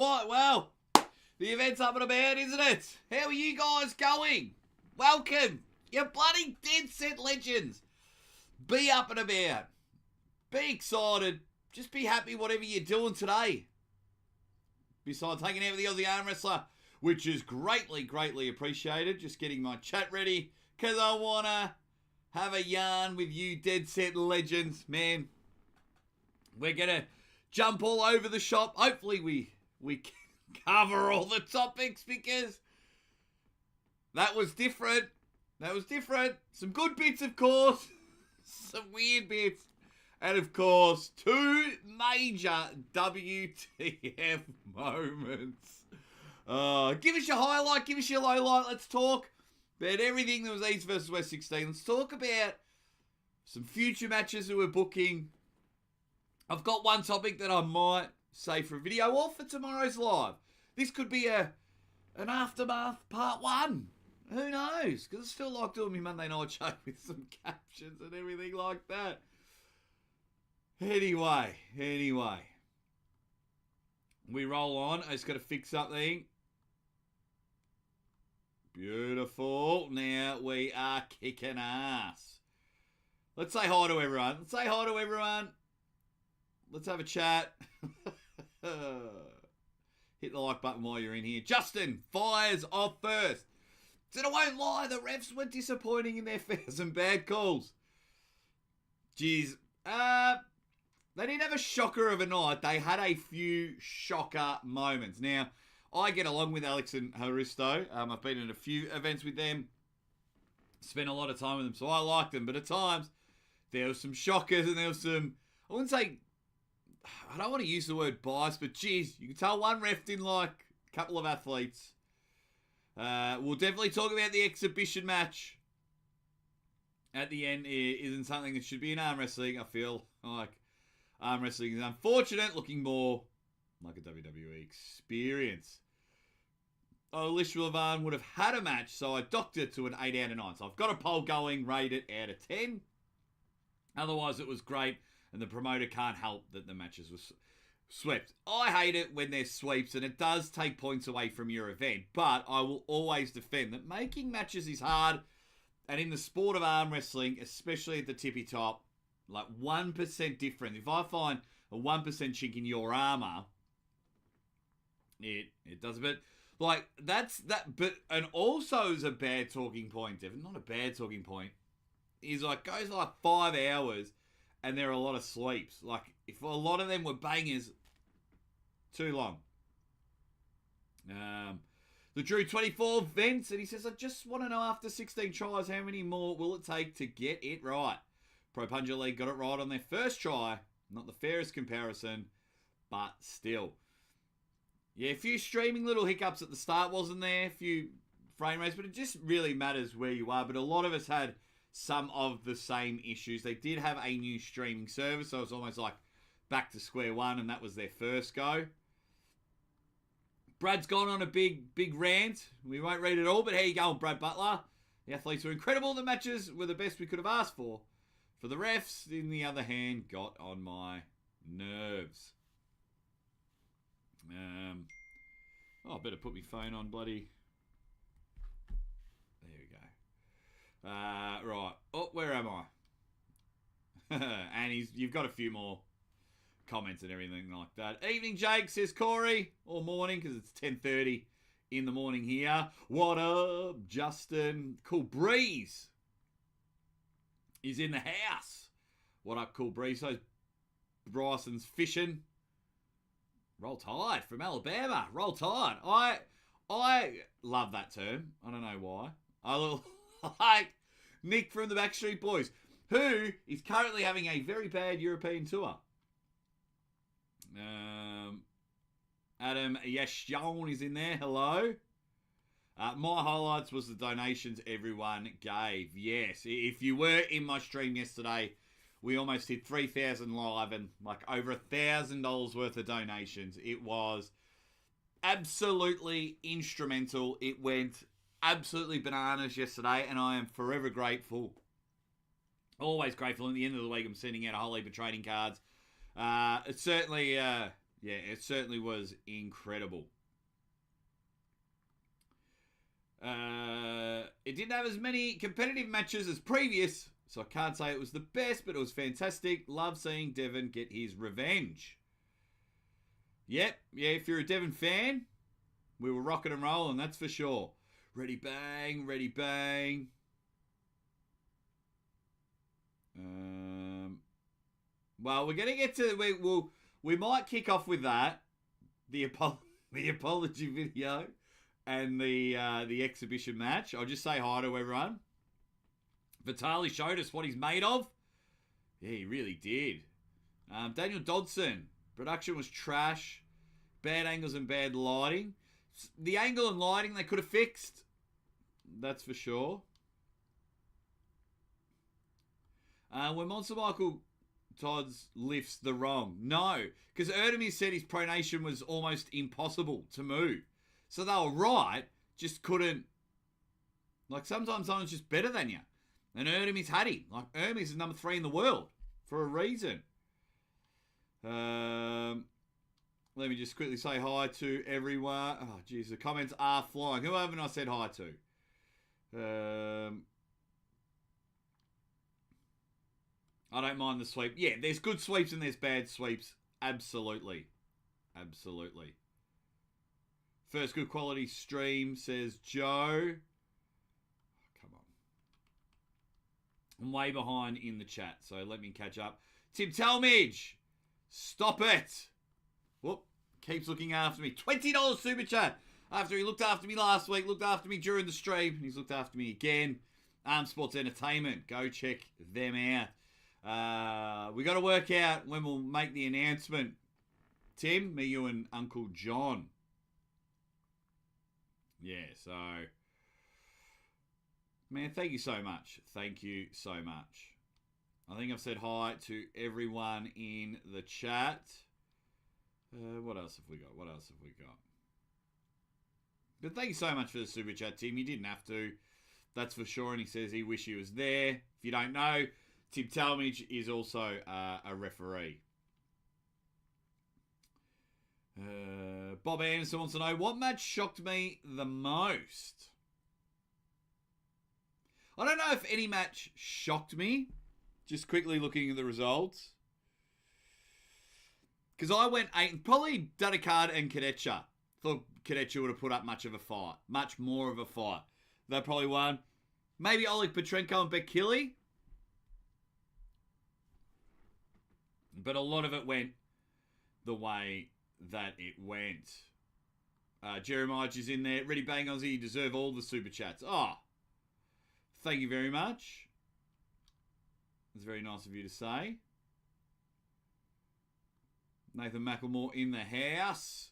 Right, well, the event's up and about, isn't it? How are you guys going? Welcome, you bloody dead set legends. Be up and about. Be excited. Just be happy whatever you're doing today. Besides hanging out with the Aussie arm wrestler, which is greatly, greatly appreciated. Just getting my chat ready because I want to have a yarn with you dead set legends. Man, we're going to jump all over the shop. Hopefully we cover all the topics because that was different. That was different. Some good bits, of course. Some weird bits. And, of course, two major WTF moments. Give us your highlight. Give us your low light. Let's talk about everything that was East versus West 16. Let's talk about some future matches that we're booking. I've got one topic that I might say for a video or for tomorrow's live. This could be an aftermath part one. Who knows? Because I still like doing my Monday night show with some captions and everything like that. Anyway. We roll on. I just got to fix something. Beautiful. Now we are kicking ass. Let's say hi to everyone. Let's have a chat. Hit the like button while you're in here. Justin fires off first. Said, I won't lie, the refs were disappointing in their fouls and bad calls. Jeez. They didn't have a shocker of a night. They had a few shocker moments. Now, I get along with Alex and Haristo. I've been in a few events with them. Spent a lot of time with them, so I like them. But at times, there were some shockers and there was some, I wouldn't say, I don't want to use the word bias, but geez, you can tell one ref didn't like a couple of athletes. We'll definitely talk about the exhibition match. At the end, it isn't something that should be in arm wrestling. I feel like arm wrestling is unfortunate, looking more like a WWE experience. Alicia Levan would have had a match, so I docked it to an 8 out of 9. So I've got a poll going, rate it out of 10. Otherwise, it was great, and the promoter can't help that the matches were swept. I hate it when there's sweeps, and it does take points away from your event, but I will always defend that making matches is hard, and in the sport of arm wrestling, especially at the tippy top, like 1% difference. If I find a 1% chink in your armor, it does a bit. Like, that's that. But, and also is a bad talking point, Devon. Not a bad talking point. Is like, goes like 5 hours and there are a lot of sleeps. Like, if a lot of them were bangers, too long. The Drew 24 vents and he says, I just want to know after 16 tries, how many more will it take to get it right? Pro Punja League got it right on their first try. Not the fairest comparison, but still. Yeah, a few streaming little hiccups at the start, wasn't there? A few frame rates, but it just really matters where you are. But a lot of us had some of the same issues. They did have a new streaming service, so it's almost like back to square one, and that was their first go. Brad's gone on a big rant. We won't read it all, but how you going, Brad Butler? The athletes were incredible. The matches were the best we could have asked for. For the refs, in the other hand, got on my nerves. I better put my phone on bloody... There we go. Right. Oh, where am I? And you've got a few more comments and everything like that. Evening, Jake, says Corey. Or morning, because it's 10:30 in the morning here. What up, Justin? Cool Breeze is in the house. What up, Cool Breeze? So Bryson's fishing. Roll Tide from Alabama. Roll Tide. I love that term. I don't know why. I like Nick from the Backstreet Boys, who is currently having a very bad European tour. Adam Yashon is in there. Hello. My highlights was the donations everyone gave. Yes, if you were in my stream yesterday, we almost hit 3,000 live and like over $1,000 worth of donations. It was absolutely instrumental. It went absolutely bananas yesterday, and I am forever grateful. Always grateful. At the end of the week, I'm sending out a whole heap of trading cards. It's certainly Yeah, it certainly was incredible. It didn't have as many competitive matches as previous, so I can't say it was the best, but it was fantastic. Love seeing Devon get his revenge. Yep, yeah, if you're a Devon fan, we were rocking and rolling, that's for sure. Ready bang, ready bang. Well, we're gonna get to we might kick off with that, the apology video, and the exhibition match. I'll just say hi to everyone. Vitali showed us what he's made of. Yeah, he really did. Daniel Dodson, production was trash, bad angles and bad lighting. The angle and lighting they could have fixed. That's for sure. When Monster Michael Todd's lifts the wrong. No, because Ermes said his pronation was almost impossible to move. So they were right, just couldn't. Like sometimes someone's just better than you. And Ermes had him. Like Ermes is number 3 in the world for a reason. Let me just quickly say hi to everyone. Oh, geez, the comments are flying. Who haven't I said hi to? I don't mind the sweep. Yeah, there's good sweeps and there's bad sweeps. Absolutely. Absolutely. First good quality stream, says Joe. Oh, come on. I'm way behind in the chat, so let me catch up. Tim Talmadge. Stop it. Whoop. Keeps looking after me. $20 super chat. After he looked after me last week, looked after me during the stream, and he's looked after me again. Sports Entertainment. Go check them out. We got to work out when we'll make the announcement. Tim, me, you, and Uncle John. Yeah, so... Man, thank you so much. Thank you so much. I think I've said hi to everyone in the chat. What else have we got? What else have we got? But thank you so much for the super chat, Tim. You didn't have to. That's for sure. And he says he wish he was there. If you don't know, Tim Talmadge is also a referee. Bob Anderson wants to know, what match shocked me the most? I don't know if any match shocked me. Just quickly looking at the results. Because I went 8, probably Dadikard and Kadecha. Thought Kadecha would have put up much of a fight. Much more of a fight. They probably won. Maybe Oleg Petrenko and Bekili. But a lot of it went the way that it went. Jeremiah is in there. Ready Bang Aussie, you deserve all the super chats. Oh, thank you very much. It's very nice of you to say. Nathan Macklemore in the house.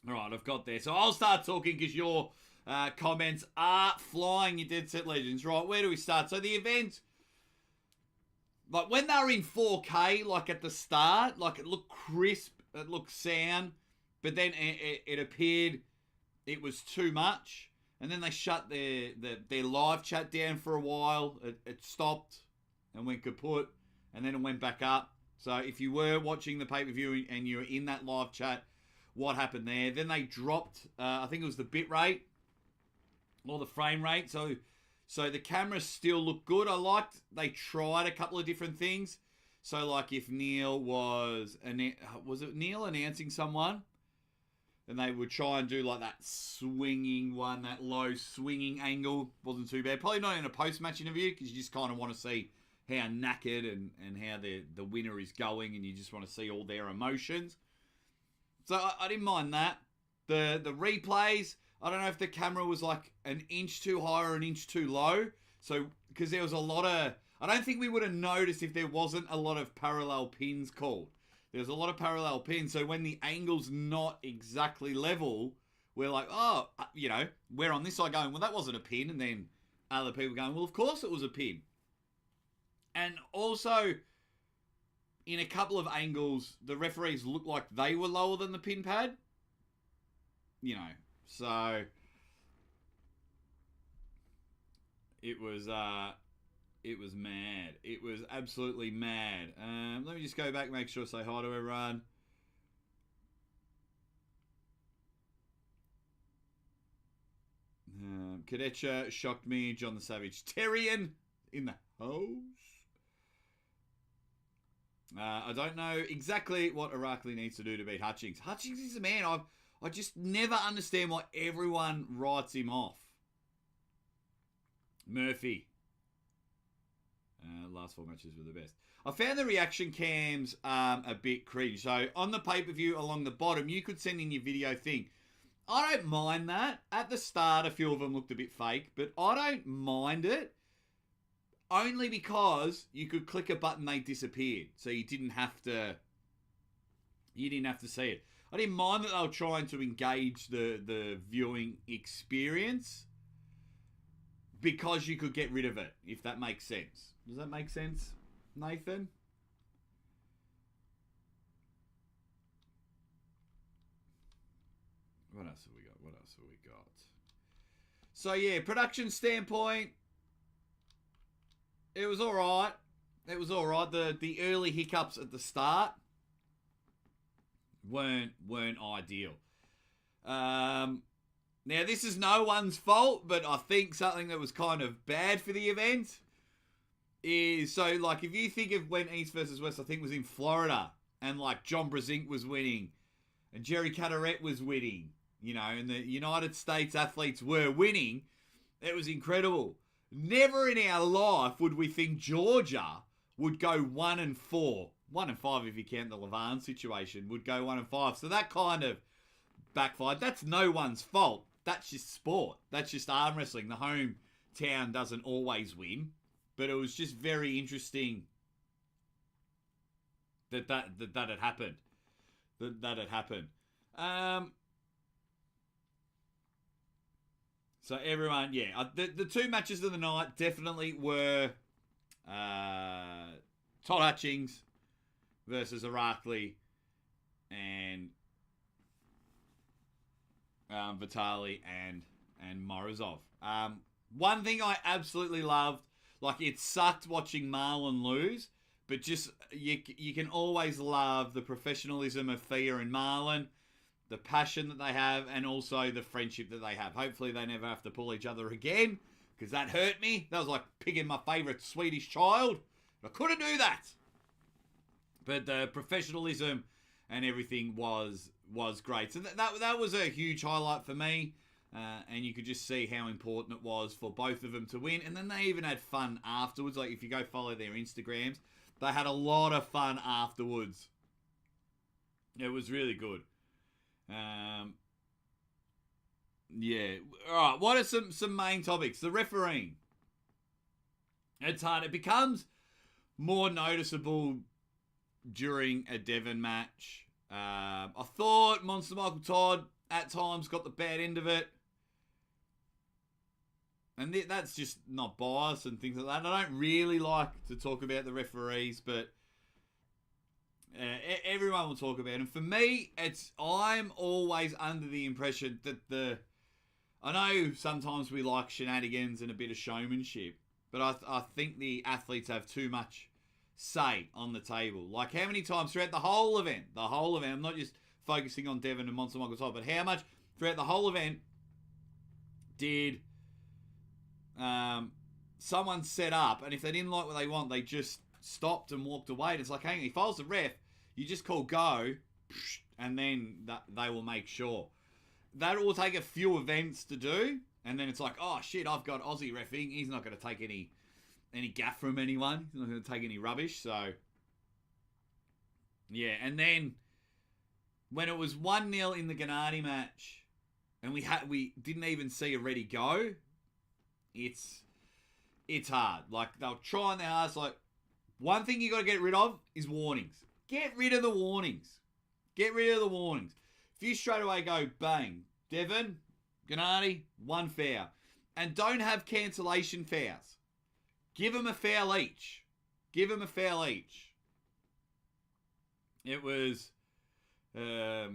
All right, I've got there. So I'll start talking because your comments are flying, you Dead Set Legends. Right, where do we start? So the event, like when they were in 4K, like at the start, like it looked crisp, it looked sound, but then it appeared it was too much. And then they shut their live chat down for a while. It stopped and went kaput, and then it went back up. So if you were watching the pay-per-view and you were in that live chat, what happened there? Then they dropped, I think it was the bit rate or the frame rate. So the cameras still look good. I liked they tried a couple of different things. So like if Neil was it Neil announcing someone? And they would try and do like that swinging one, that low swinging angle. Wasn't too bad. Probably not in a post-match interview because you just kind of want to see how knackered and how the winner is going, and you just want to see all their emotions. So I didn't mind that. The replays, I don't know if the camera was like an inch too high or an inch too low. So, because there was a lot of... I don't think we would have noticed if there wasn't a lot of parallel pins called. There's a lot of parallel pins, so when the angle's not exactly level, we're like, oh, you know, we're on this side going, well, that wasn't a pin, and then other people going, well, of course it was a pin. And also, in a couple of angles, the referees looked like they were lower than the pin pad. You know, so it was It was mad. It was absolutely mad. Let me just go back and make sure I say hi to everyone. Kadecha shocked me. John the Savage. Terrian in the hose. I don't know exactly what Irakli needs to do to beat Hutchings. Hutchings is a man. I just never understand why everyone writes him off. Murphy. Last 4 matches were the best. I found the reaction cams a bit cringe. So on the pay-per-view along the bottom, you could send in your video thing. I don't mind that. At the start, a few of them looked a bit fake, but I don't mind it. Only because you could click a button, they disappeared. So you didn't have to see it. I didn't mind that they were trying to engage the viewing experience because you could get rid of it, if that makes sense. Does that make sense, Nathan? What else have we got? So, yeah, production standpoint, it was all right. The early hiccups at the start weren't ideal. Now, this is no one's fault, but I think something that was kind of bad for the event is, so, like, if you think of when East versus West, I think it was in Florida, and, like, John Brezink was winning, and Jerry Cadorette was winning, you know, and the United States athletes were winning, it was incredible. Never in our life would we think Georgia would go 1-4. 1-5 if you count the Levan situation, would go 1-5. So that kind of backfired. That's no one's fault. That's just sport. That's just arm wrestling. The hometown doesn't always win. But it was just very interesting that had happened. That had happened. So everyone, yeah. The 2 matches of the night definitely were Todd Hutchings versus Irakli and Vitali and Morozov. One thing I absolutely loved, like, it sucked watching Marlon lose, but just you can always love the professionalism of Thea and Marlon, the passion that they have, and also the friendship that they have. Hopefully they never have to pull each other again, because that hurt me. That was like picking my favourite Swedish child. I couldn't do that. But the professionalism and everything was great. So that was a huge highlight for me. And you could just see how important it was for both of them to win. And then they even had fun afterwards. Like, if you go follow their Instagrams, they had a lot of fun afterwards. It was really good. Yeah. All right. What are some main topics? The refereeing. It's hard. It becomes more noticeable during a Devon match. I thought Monster Michael Todd at times got the bad end of it. And that's just not bias and things like that. And I don't really like to talk about the referees, but everyone will talk about them. For me, I'm always under the impression that I know sometimes we like shenanigans and a bit of showmanship, but I think the athletes have too much say on the table. Like, how many times throughout the whole event, I'm not just focusing on Devon and Monster Michael Todd, but how much throughout the whole event did someone set up, and if they didn't like what they want, they just stopped and walked away. And it's like, hang on, if I was the ref, you just call go, and then they will make sure. That will take a few events to do, and then it's like, oh shit, I've got Aussie reffing. He's not going to take any gaff from anyone. He's not going to take any rubbish. So yeah, and then when it was 1-0 in the Gennadi match, and we didn't even see a ready go, it's hard. Like, they'll try their hardest. Like, one thing you got to get rid of is warnings. Get rid of the warnings. Get rid of the warnings. If you straight away go, bang, Devon, Gennadi, 1 foul. And don't have cancellation fouls. Give them a foul each. Give them a foul each. It was, it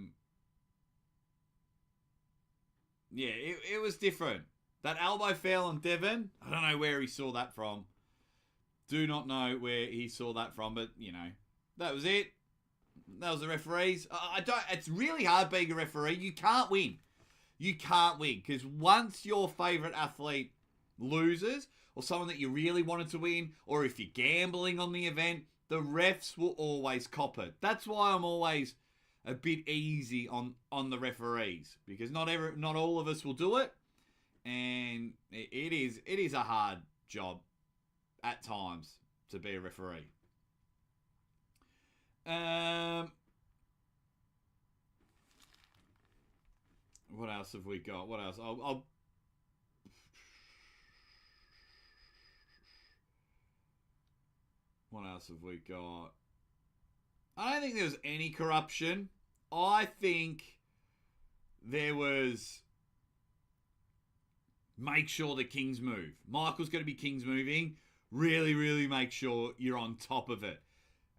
was different. That elbow foul on Devon, I don't know where he saw that from. Do not know where he saw that from, but, you know, that was it. That was the referees. It's really hard being a referee. You can't win. You can't win, because once your favourite athlete loses, or someone that you really wanted to win, or if you're gambling on the event, the refs will always cop it. That's why I'm always a bit easy on the referees, because not all of us will do it, and it is a hard job at times to be a referee. What else have we got? What else? What else have we got? I don't think there was any corruption. I think there was make sure the Kings move. Michael's going to be Kings moving. Really, really make sure you're on top of it.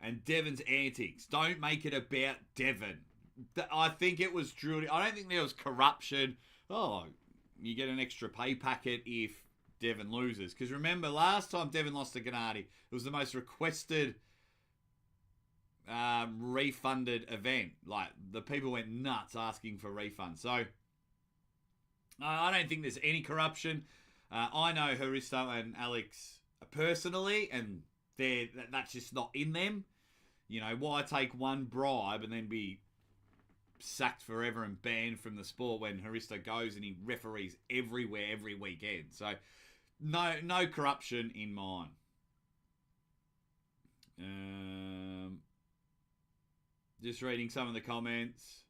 And Devon's antics. Don't make it about Devon. I think it was truly... I don't think there was corruption. Oh, you get an extra pay packet if Devon loses. Because remember, last time Devon lost to Gennadi, it was the most requested refunded event. Like, the people went nuts asking for refunds. So, I don't think there's any corruption. I know Haristo and Alex personally, and that's just not in them. You know, why take one bribe and then be sacked forever and banned from the sport when Haristo goes and he referees everywhere every weekend? So, no corruption in mine. Just reading some of the comments.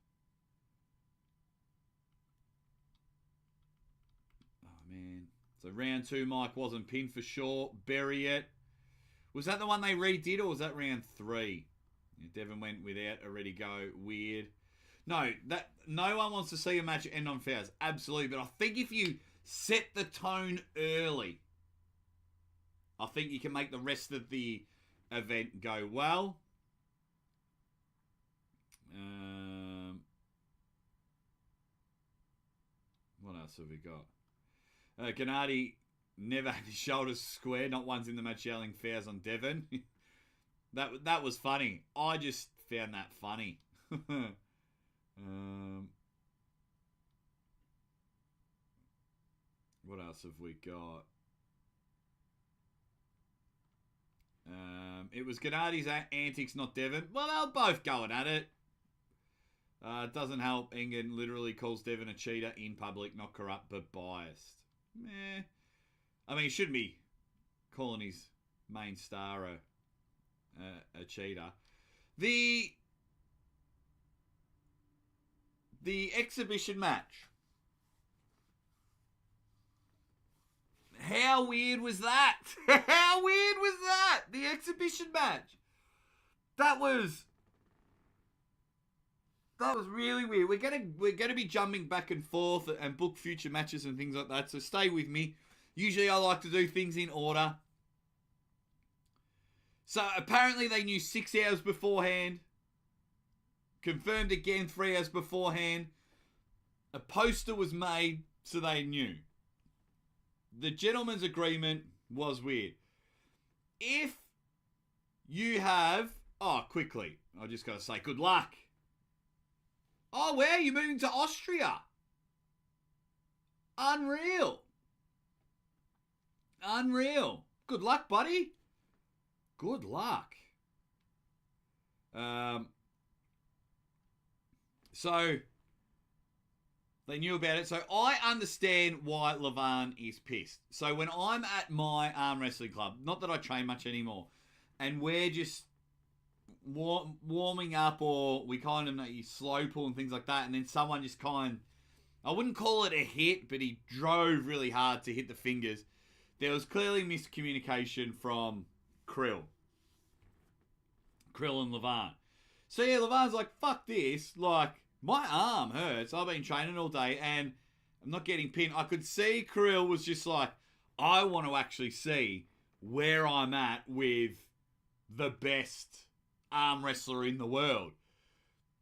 Oh, man. So, round 2, Mike wasn't pinned for sure. Bury it. Was that the one they redid, or was that round 3? Yeah, Devon went without a ready go. Weird. No, one wants to see a match end on fouls. Absolutely. But I think if you set the tone early, I think you can make the rest of the event go well. What else have we got? Gennadi never had his shoulders square. Not once in the match yelling fouls on Devon. that was funny. I just found that funny. What else have we got? It was Gennadi's antics, not Devon. Well, they were both going at it. It doesn't help. Engin literally calls Devon a cheater in public, not corrupt, but biased. Meh. I mean, he shouldn't be calling his main star a cheater. The exhibition match. How weird was that? How weird was that? The exhibition match. That was really weird. We're gonna be jumping back and forth and book future matches and things like that. So stay with me. Usually I like to do things in order. So apparently they knew 6 hours beforehand. Confirmed again 3 hours beforehand. A poster was made so they knew. The gentleman's agreement was weird. If you have... Oh, quickly. I just got to say good luck. Oh, where are you moving to Austria? Unreal. Unreal. Good luck, buddy. Good luck. So, they knew about it. So, I understand why Levan is pissed. So, when I'm at my arm wrestling club, not that I train much anymore, and we're just warming up, or we kind of slow pull and things like that, and then someone just I wouldn't call it a hit, but he drove really hard to hit the fingers. There was clearly miscommunication from Kirill and Levan. So yeah, Levan's like, fuck this, like, my arm hurts, I've been training all day, and I'm not getting pinned. I could see Kirill was just like, I want to actually see where I'm at with the best arm wrestler in the world.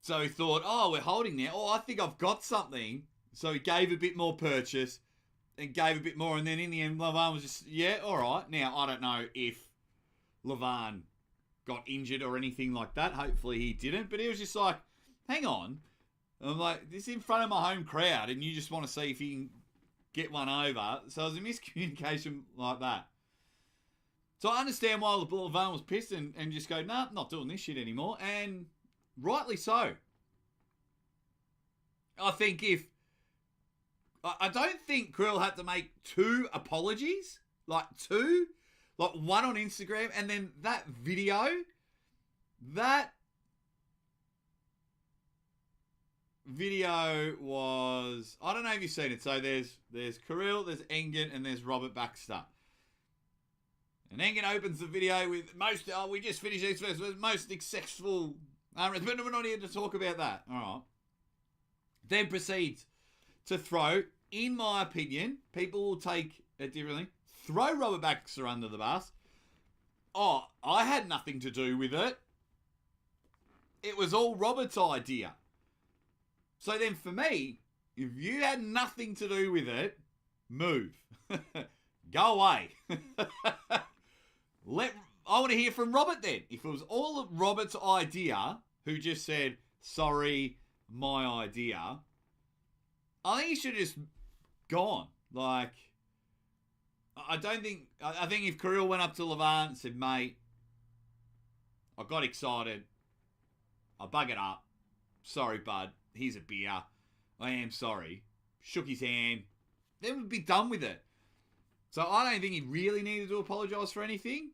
So he thought, oh, we're holding now. Oh, I think I've got something. So he gave a bit more purchase and gave a bit more. And then in the end, Levan was just, yeah, all right. Now, I don't know if Levan got injured or anything like that. Hopefully he didn't. But he was just like, hang on. I'm like, this is in front of my home crowd and you just want to see if you can get one over. So it was a miscommunication like that. So I understand why Levan was pissed and just go, nah, not doing this shit anymore. And rightly so. I think I don't think Kirill had to make 2 apologies. Like 2. Like one on Instagram and then that video. That video was, I don't know if you've seen it. So there's Kirill, there's Engin, and there's Robert Baxter. And Engin opens the video with we just finished this first, most successful but we're not here to talk about that. All right. Then proceeds to throw, in my opinion, people will take it differently, throw Robert Baxter under the bus. Oh, I had nothing to do with it. It was all Robert's idea. So then for me, if you had nothing to do with it, move. Go away. I want to hear from Robert then. If it was all of Robert's idea, who just said, sorry, my idea, I think he should have just gone. Like, I think if Kirill went up to Levan and said, mate, I got excited. I buggered up. Sorry, bud. Here's a beer. I am sorry. Shook his hand. Then we'd be done with it. So I don't think he really needed to apologise for anything.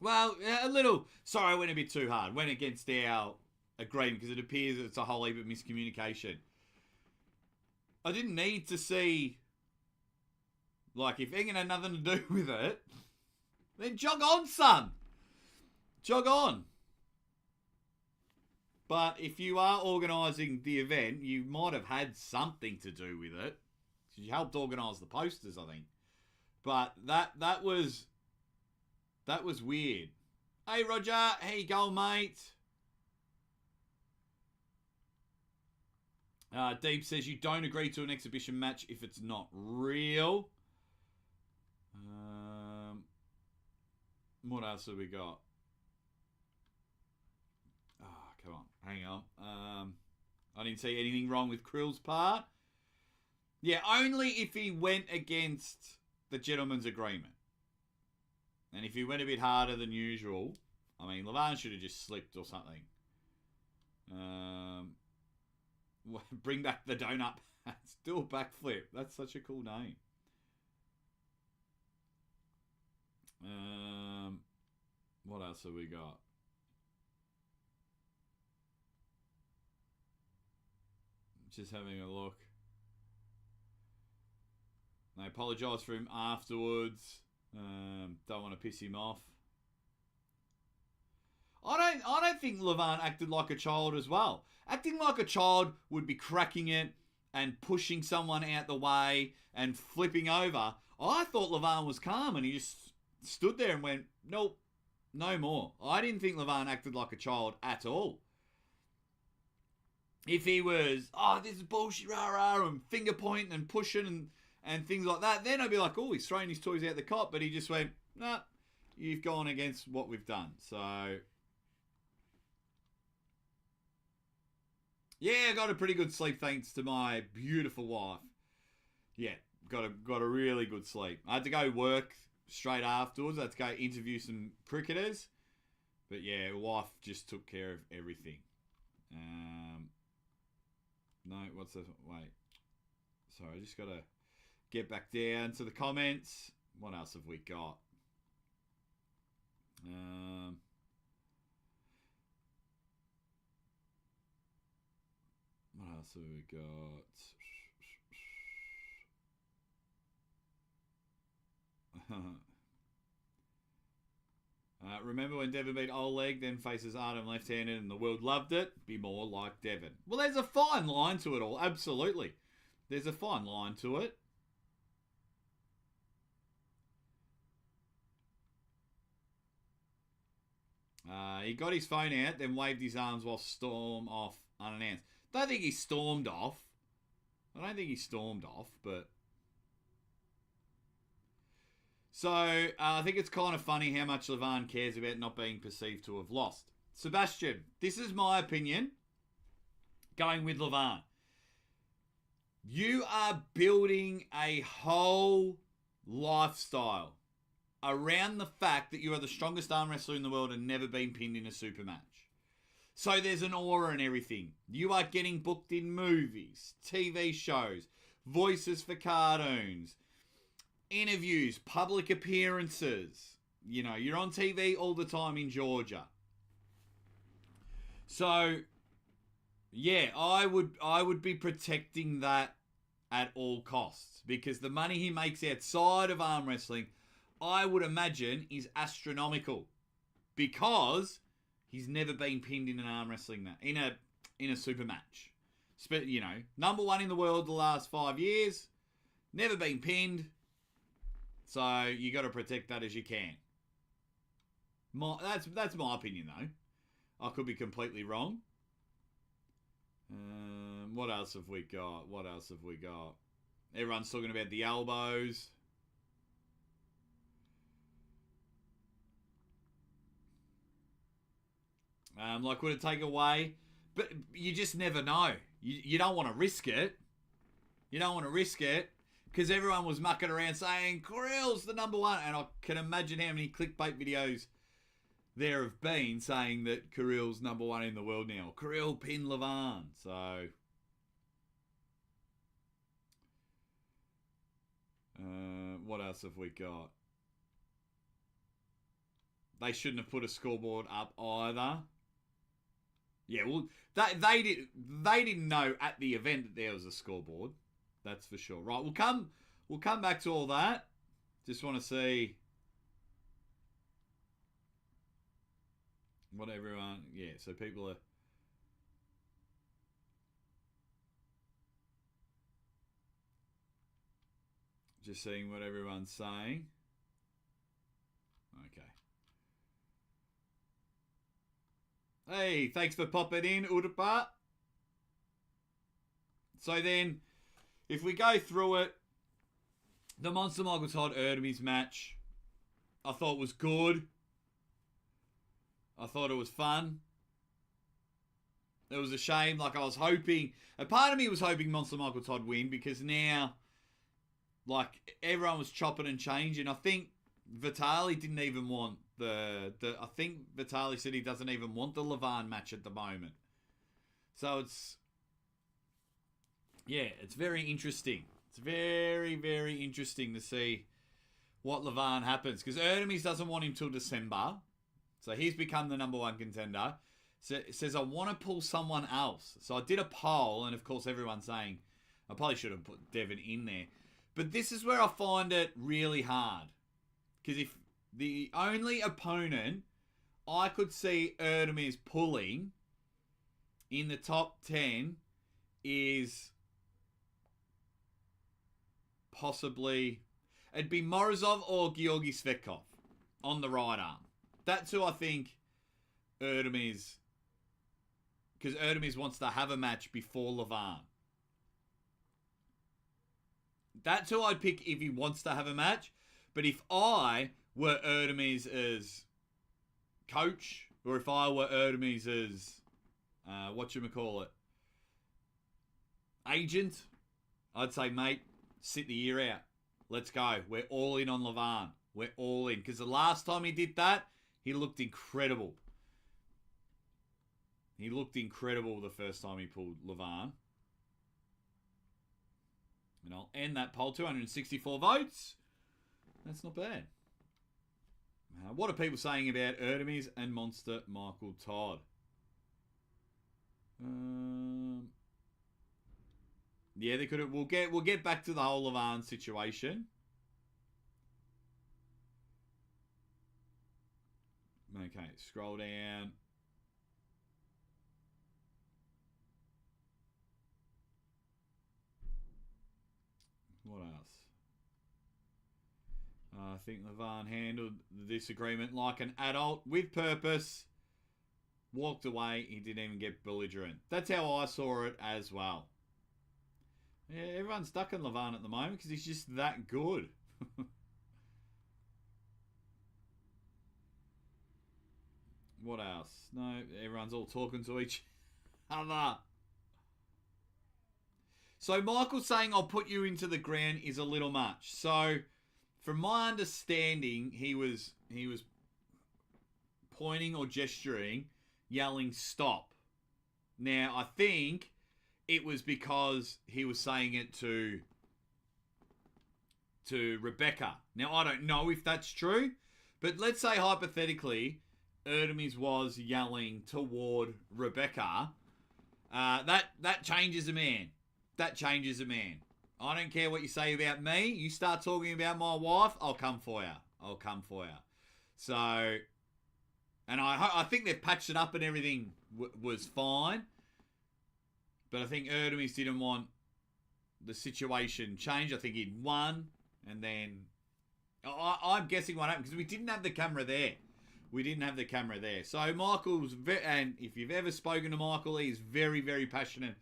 Well, a little. Sorry, I went a bit too hard. Went against our agreement because it appears it's a whole heap of miscommunication. I didn't need to see, like, if Engin had nothing to do with it, then jog on, son. Jog on. But if you are organising the event, you might have had something to do with it. You helped organise the posters, I think. But that was weird. Hey, Roger. How you going, mate? Deep says you don't agree to an exhibition match if it's not real. What else have we got? Oh, come on. Hang on. I didn't see anything wrong with Kirill's part. Yeah, only if he went against the gentleman's agreement. And if he went a bit harder than usual, I mean, Levan should have just slipped or something. Bring back the donut. Do a backflip. That's such a cool name. What else have we got? Just having a look. They apologised for him afterwards. Don't want to piss him off. I don't think Levan acted like a child as well. Acting like a child would be cracking it and pushing someone out the way and flipping over. I thought Levan was calm and he just stood there and went, nope, no more. I didn't think Levan acted like a child at all. If he was, this is bullshit, rah rah, and finger pointing and pushing and things like that, then I'd be like, oh, he's throwing his toys out the cot. But he just went, nah, you've gone against what we've done. So, yeah, I got a pretty good sleep thanks to my beautiful wife. Yeah, got a really good sleep. I had to go work straight afterwards. I had to go interview some cricketers. But yeah, wife just took care of everything. No, what's this? Wait. Sorry, I just got to get back down to the comments. What else have we got? What else have we got? Remember when Devon beat Oleg, then faces Artem left-handed and the world loved it? Be more like Devon. Well, there's a fine line to it all. Absolutely. There's a fine line to it. He got his phone out, then waved his arms while stormed off unannounced. Don't think he stormed off. I don't think he stormed off, but... So I think it's kind of funny how much Levan cares about not being perceived to have lost. Sebastian, this is my opinion. Going with Levan. You are building a whole lifestyle around the fact that you are the strongest arm wrestler in the world and never been pinned in a super match. So there's an aura and everything. You are getting booked in movies, TV shows, voices for cartoons, interviews, public appearances. You know, you're on TV all the time in Georgia. So, yeah, I would be protecting that at all costs, because the money he makes outside of arm wrestling, I would imagine, is astronomical, because he's never been pinned in an arm wrestling match, in a super match. You know, number one in the world the last 5 years, never been pinned. So you got to protect that as you can. That's my opinion though. I could be completely wrong. What else have we got? Everyone's talking about the elbows. Like, would it take away? But you just never know. You don't want to risk it. Because everyone was mucking around saying Kirill's the number one. And I can imagine how many clickbait videos there have been saying that Kirill's number one in the world now. Kirill pinned Levan. So, what else have we got? They shouldn't have put a scoreboard up either. Yeah, well, they didn't know at the event that there was a scoreboard. That's for sure. Right, we'll come back to all that. Just want to see what everyone. Yeah, so people are. Just seeing what everyone's saying. Okay. Hey, thanks for popping in, Udapa. So then, if we go through it, the Monster Michael Todd Ermes match, I thought was good. I thought it was fun. It was a shame. Like, I was hoping, a part of me was hoping Monster Michael Todd win, because now, like, everyone was chopping and changing. I think Vitali didn't even want I think Vitali said he doesn't even want the Levan match at the moment. So it's very interesting. It's very, very interesting to see what Levan happens, because Ermes doesn't want him till December. So he's become the number one contender. So it says, I want to pull someone else. So I did a poll, and of course everyone's saying, I probably should have put Devon in there. But this is where I find it really hard. Because if the only opponent I could see Ermes pulling in the top 10 is possibly, it'd be Morozov or Georgi Svetkov on the right arm. That's who I think Ermes, because Ermes wants to have a match before Levan. That's who I'd pick if he wants to have a match. But if I were Ermes' coach, or if I were Ermes' agent, I'd say, mate, sit the year out. Let's go. We're all in on Levan. We're all in. Because the last time he did that, he looked incredible. He looked incredible the first time he pulled Levan. And I'll end that poll. 264 votes. That's not bad. What are people saying about Ermes and Monster Michael Todd? Yeah, they could have. We'll get back to the whole Levan situation. Okay, scroll down. What else? I think Levan handled the disagreement like an adult with purpose. Walked away. He didn't even get belligerent. That's how I saw it as well. Yeah, everyone's stuck in Levan at the moment because he's just that good. What else? No, everyone's all talking to each other. So Michael saying I'll put you into the ground is a little much. So from my understanding, he was pointing or gesturing, yelling stop. Now I think it was because he was saying it to Rebecca. Now I don't know if that's true, but let's say hypothetically Ermes was yelling toward Rebecca. That changes a man. That changes a man. I don't care what you say about me. You start talking about my wife, I'll come for you. I'll come for you. So, and I think they've patched it up and everything was fine. But I think Ermes didn't want the situation changed. I think he'd won. And then, I'm guessing what happened, because we didn't have the camera there. We didn't have the camera there. So Michael's, and if you've ever spoken to Michael, he's very, very passionate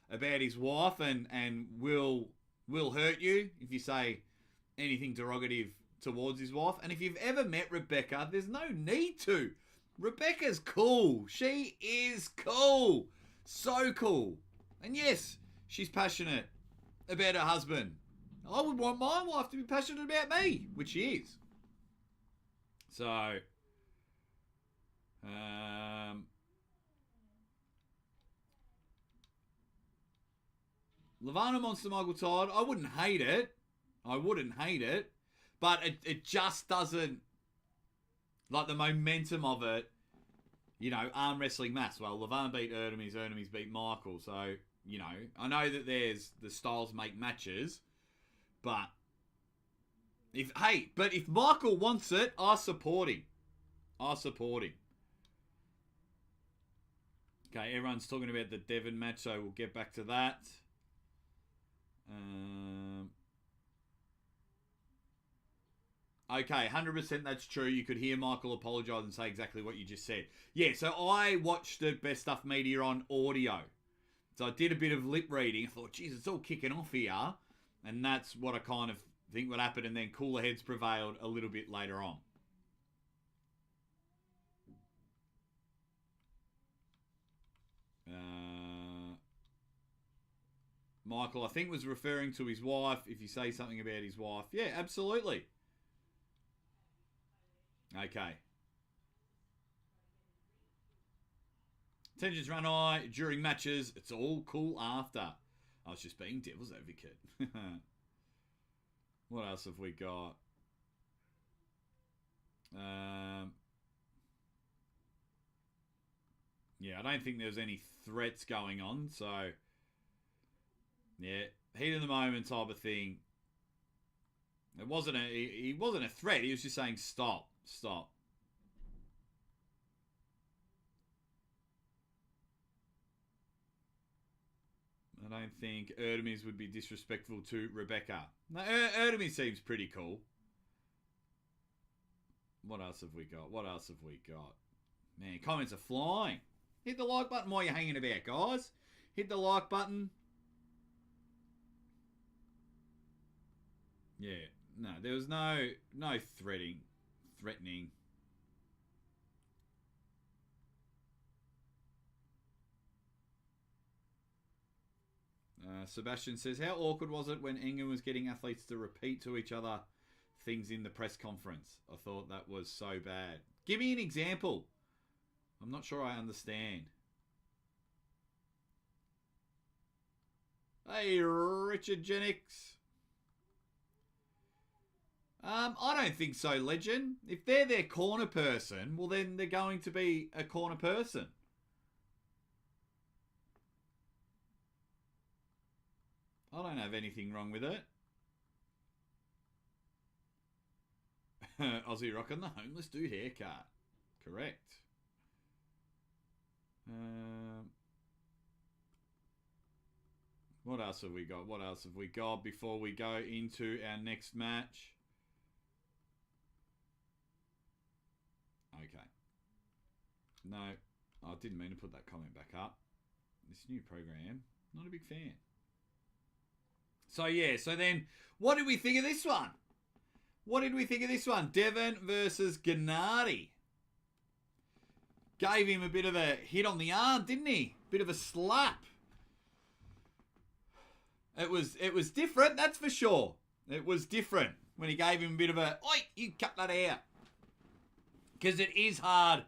about his wife and will hurt you if you say anything derogative towards his wife. And if you've ever met Rebecca, there's no need to. Rebecca's cool. She is cool. So cool. And yes, she's passionate about her husband. I would want my wife to be passionate about me, which she is. So, Levan Monster Michael Todd, I wouldn't hate it. But it just doesn't, like the momentum of it, you know, arm wrestling match. Well, Levan beat Ermes beat Michael. So, you know, I know that there's the styles make matches, but if Michael wants it, I support him. Okay, everyone's talking about the Devon match, so we'll get back to that. Okay, 100% that's true. You could hear Michael apologise and say exactly what you just said. Yeah, so I watched the Best Stuff Media on audio. So I did a bit of lip reading. I thought, geez, it's all kicking off here. And that's what I kind of think would happen. And then cooler heads prevailed a little bit later on. Michael, I think, was referring to his wife. If you say something about his wife. Yeah, absolutely. Okay. Tensions run high during matches. It's all cool after. I was just being devil's advocate. What else have we got? Yeah, I don't think there's any threats going on. So, yeah, heat of the moment type of thing. It wasn't he wasn't a threat. He was just saying stop. I don't think Ermes would be disrespectful to Rebecca. No, Ermes seems pretty cool. What else have we got? Man, comments are flying. Hit the like button while you're hanging about, guys. Hit the like button. Yeah, no, there was no threatening. Sebastian says, how awkward was it when Engin was getting athletes to repeat to each other things in the press conference? I thought that was so bad. Give me an example. I'm not sure I understand. Hey, Richard Genix. I don't think so, Legend. If they're their corner person, well then they're going to be a corner person. I don't have anything wrong with it. Aussie rockin' the homeless dude haircut. Correct. What else have we got before we go into our next match? Okay. No, I didn't mean to put that comment back up. This new program, not a big fan. So yeah, so then what did we think of this one? Devon versus Gennadi. gave him a bit of a hit on the arm, didn't he? Bit of a slap. It was different, that's for sure. It was different when he gave him a bit of a, oi, you cut that out. Because it is hard,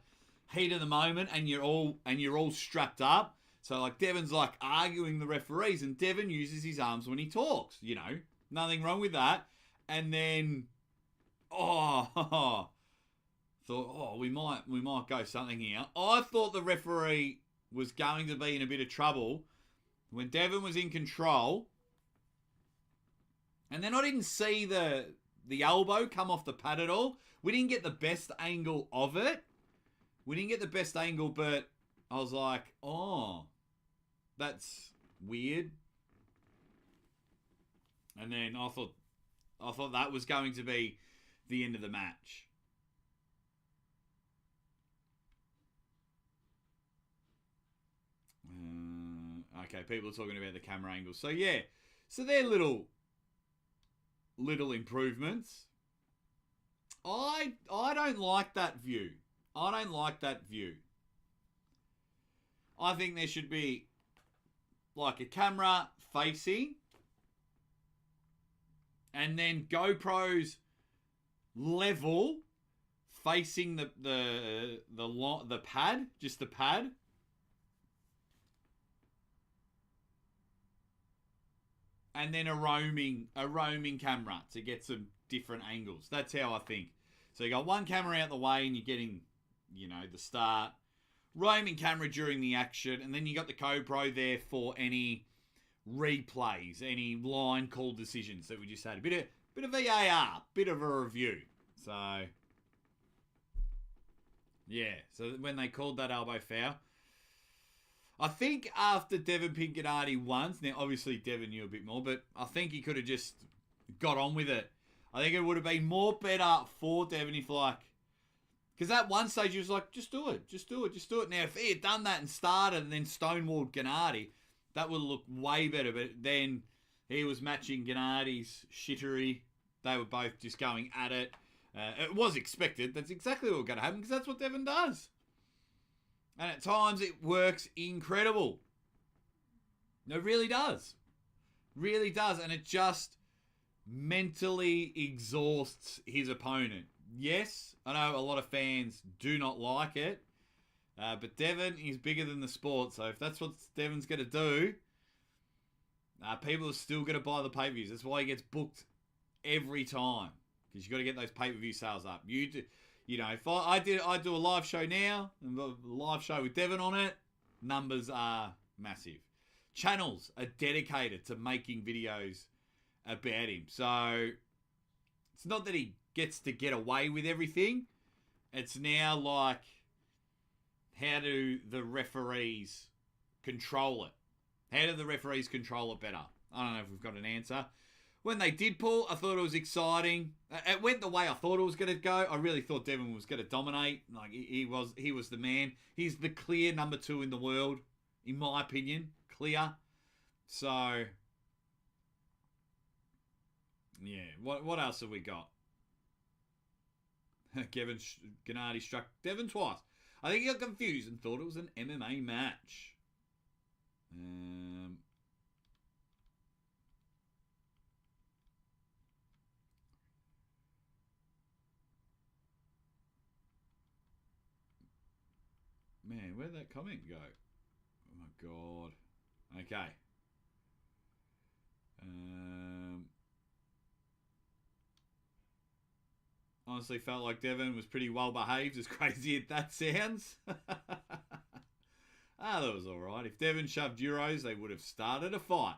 heat of the moment, and you're all strapped up. So like Devon's like arguing the referees, and Devon uses his arms when he talks. You know, nothing wrong with that. And then, thought, we might go something here. I thought the referee was going to be in a bit of trouble when Devon was in control. And then I didn't see the elbow come off the pad at all. We didn't get the best angle of it. But I was like, oh, that's weird. And then I thought that was going to be the end of the match. Okay, people are talking about the camera angles. So yeah, so they're little improvements. I don't like that view. I think there should be like a camera facing, and then GoPros level facing the pad, just the pad. And then a roaming camera to get some different angles. That's how I think. So you got one camera out the way and you're getting, the start. Roaming camera during the action. And then you got the GoPro there for any replays, any line call decisions that we just had. A bit of VAR, bit of a review. So, yeah. So when they called that elbow foul, I think after Devon pinned Gennadi once, now obviously Devon knew a bit more, but I think he could have just got on with it. I think it would have been more better for Devon if because at one stage he was like, just do it. Now if he had done that and started and then stonewalled Gennadi, that would look way better. But then he was matching Gennadi's shittery. They were both just going at it. It was expected. That's exactly what was going to happen because that's what Devon does. And at times it works incredible. It really does. Really does. And it just mentally exhausts his opponent. Yes, I know a lot of fans do not like it. But Devon is bigger than the sport. So if that's what Devon's going to do, people are still going to buy the pay-per-views. That's why he gets booked every time. Because you've got to get those pay-per-view sales up. If I do a live show now, a live show with Devon on it, numbers are massive. Channels are dedicated to making videos about him. So it's not that he gets to get away with everything. It's now like, how do the referees control it? How do the referees control it better? I don't know if we've got an answer. When they did pull, I thought it was exciting. It went the way I thought it was going to go. I really thought Devon was going to dominate. Like he was the man. He's the clear number 2 in the world, in my opinion. Clear. So, yeah. What else have we got? Gennadi struck Devon twice. I think he got confused and thought it was an MMA match. Man, where'd that comment go? Oh my god. Okay. Honestly felt like Devon was pretty well behaved, as crazy as that sounds. That was alright. If Devon shoved Euros, they would have started a fight.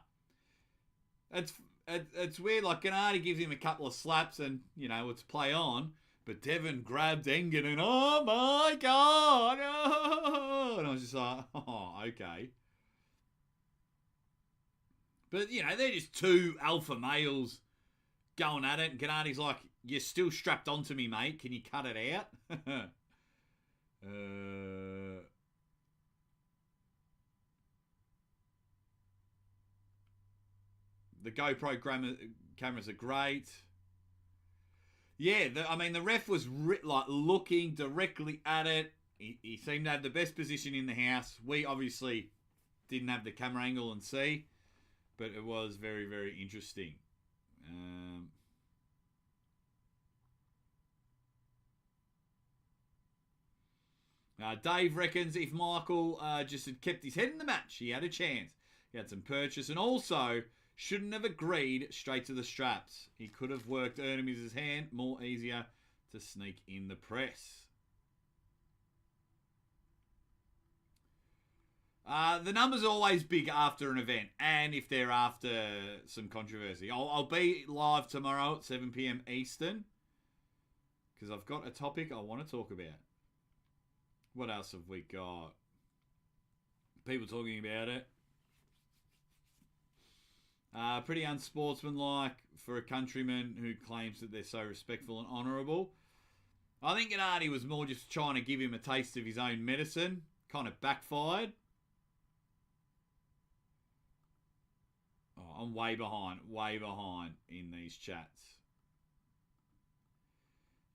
It's weird, like Gennadi gives him a couple of slaps and, it's play on. But Devon grabbed Engin and, oh my god, oh! And I was just like, oh, okay. But, they're just two alpha males going at it. And Gennadi's like, you're still strapped onto me, mate. Can you cut it out? The GoPro cameras are great. Yeah, the ref was looking directly at it. he seemed to have the best position in the house. We obviously didn't have the camera angle and see, but it was very, very interesting. Dave reckons if Michael just had kept his head in the match, he had a chance. He had some purchase and also shouldn't have agreed straight to the straps. He could have worked Ermes' hand more easier to sneak in the press. The numbers are always big after an event and if they're after some controversy. I'll be live tomorrow at 7 p.m. Eastern because I've got a topic I want to talk about. What else have we got? People talking about it. Pretty unsportsmanlike for a countryman who claims that they're so respectful and honourable. I think Gennadi was more just trying to give him a taste of his own medicine. Kind of backfired. Oh, I'm way behind in these chats.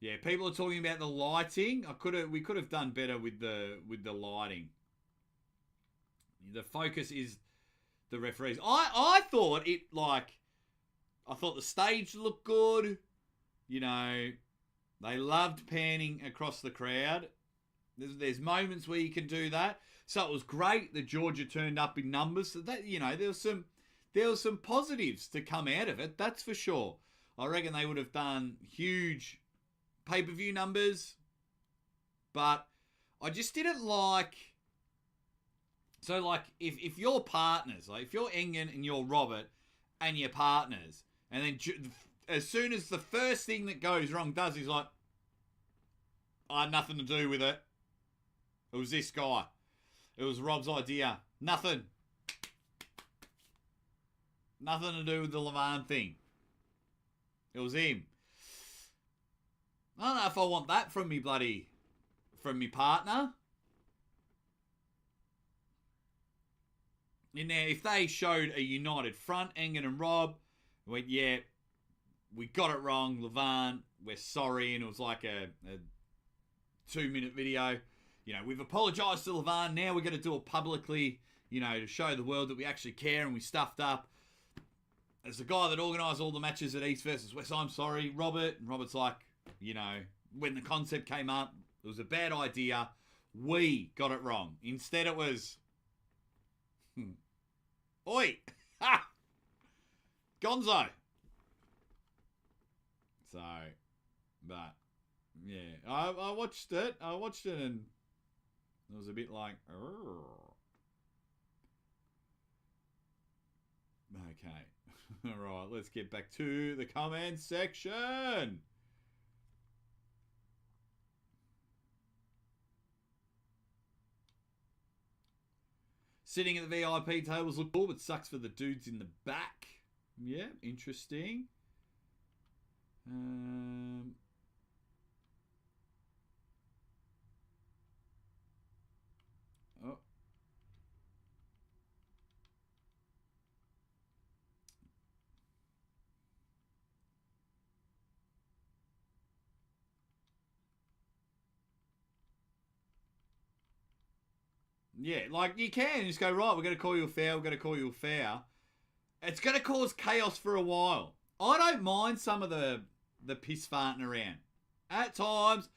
Yeah, people are talking about the lighting. We could have done better with the lighting. The focus is the referees. I thought the stage looked good. You know, they loved panning across the crowd. There's moments where you can do that. So it was great that Georgia turned up in numbers. So that, you know, there was some positives to come out of it. That's for sure. I reckon they would have done huge pay-per-view numbers, but I just didn't like. So, like, if you're partners, like if you're Engin and you're Robert and you're partners, and then as soon as the first thing that goes wrong does, he's like, I had nothing to do with it. It was this guy. It was Rob's idea. Nothing to do with the Levan thing. It was him. I don't know if I want that from me partner. And now, if they showed a united front, Engin and Rob, went, yeah, we got it wrong, Levan, we're sorry, and it was like a 2-minute video. You know, we've apologised to Levan, now we're going to do it publicly, you know, to show the world that we actually care and we stuffed up. As the guy that organised all the matches at East versus West, I'm sorry, Robert. And Robert's like, you know, when the concept came up, it was a bad idea. We got it wrong. Instead it was, oi, ha, Gonzo. So, but, yeah, I watched it. And it was a bit like, okay. All right, let's get back to the comment section. Sitting at the VIP tables look cool, but sucks for the dudes in the back. Yeah, interesting. Oh. Yeah, like you can just go, right, we're going to call you a foul, It's going to cause chaos for a while. I don't mind some of the piss farting around. At times,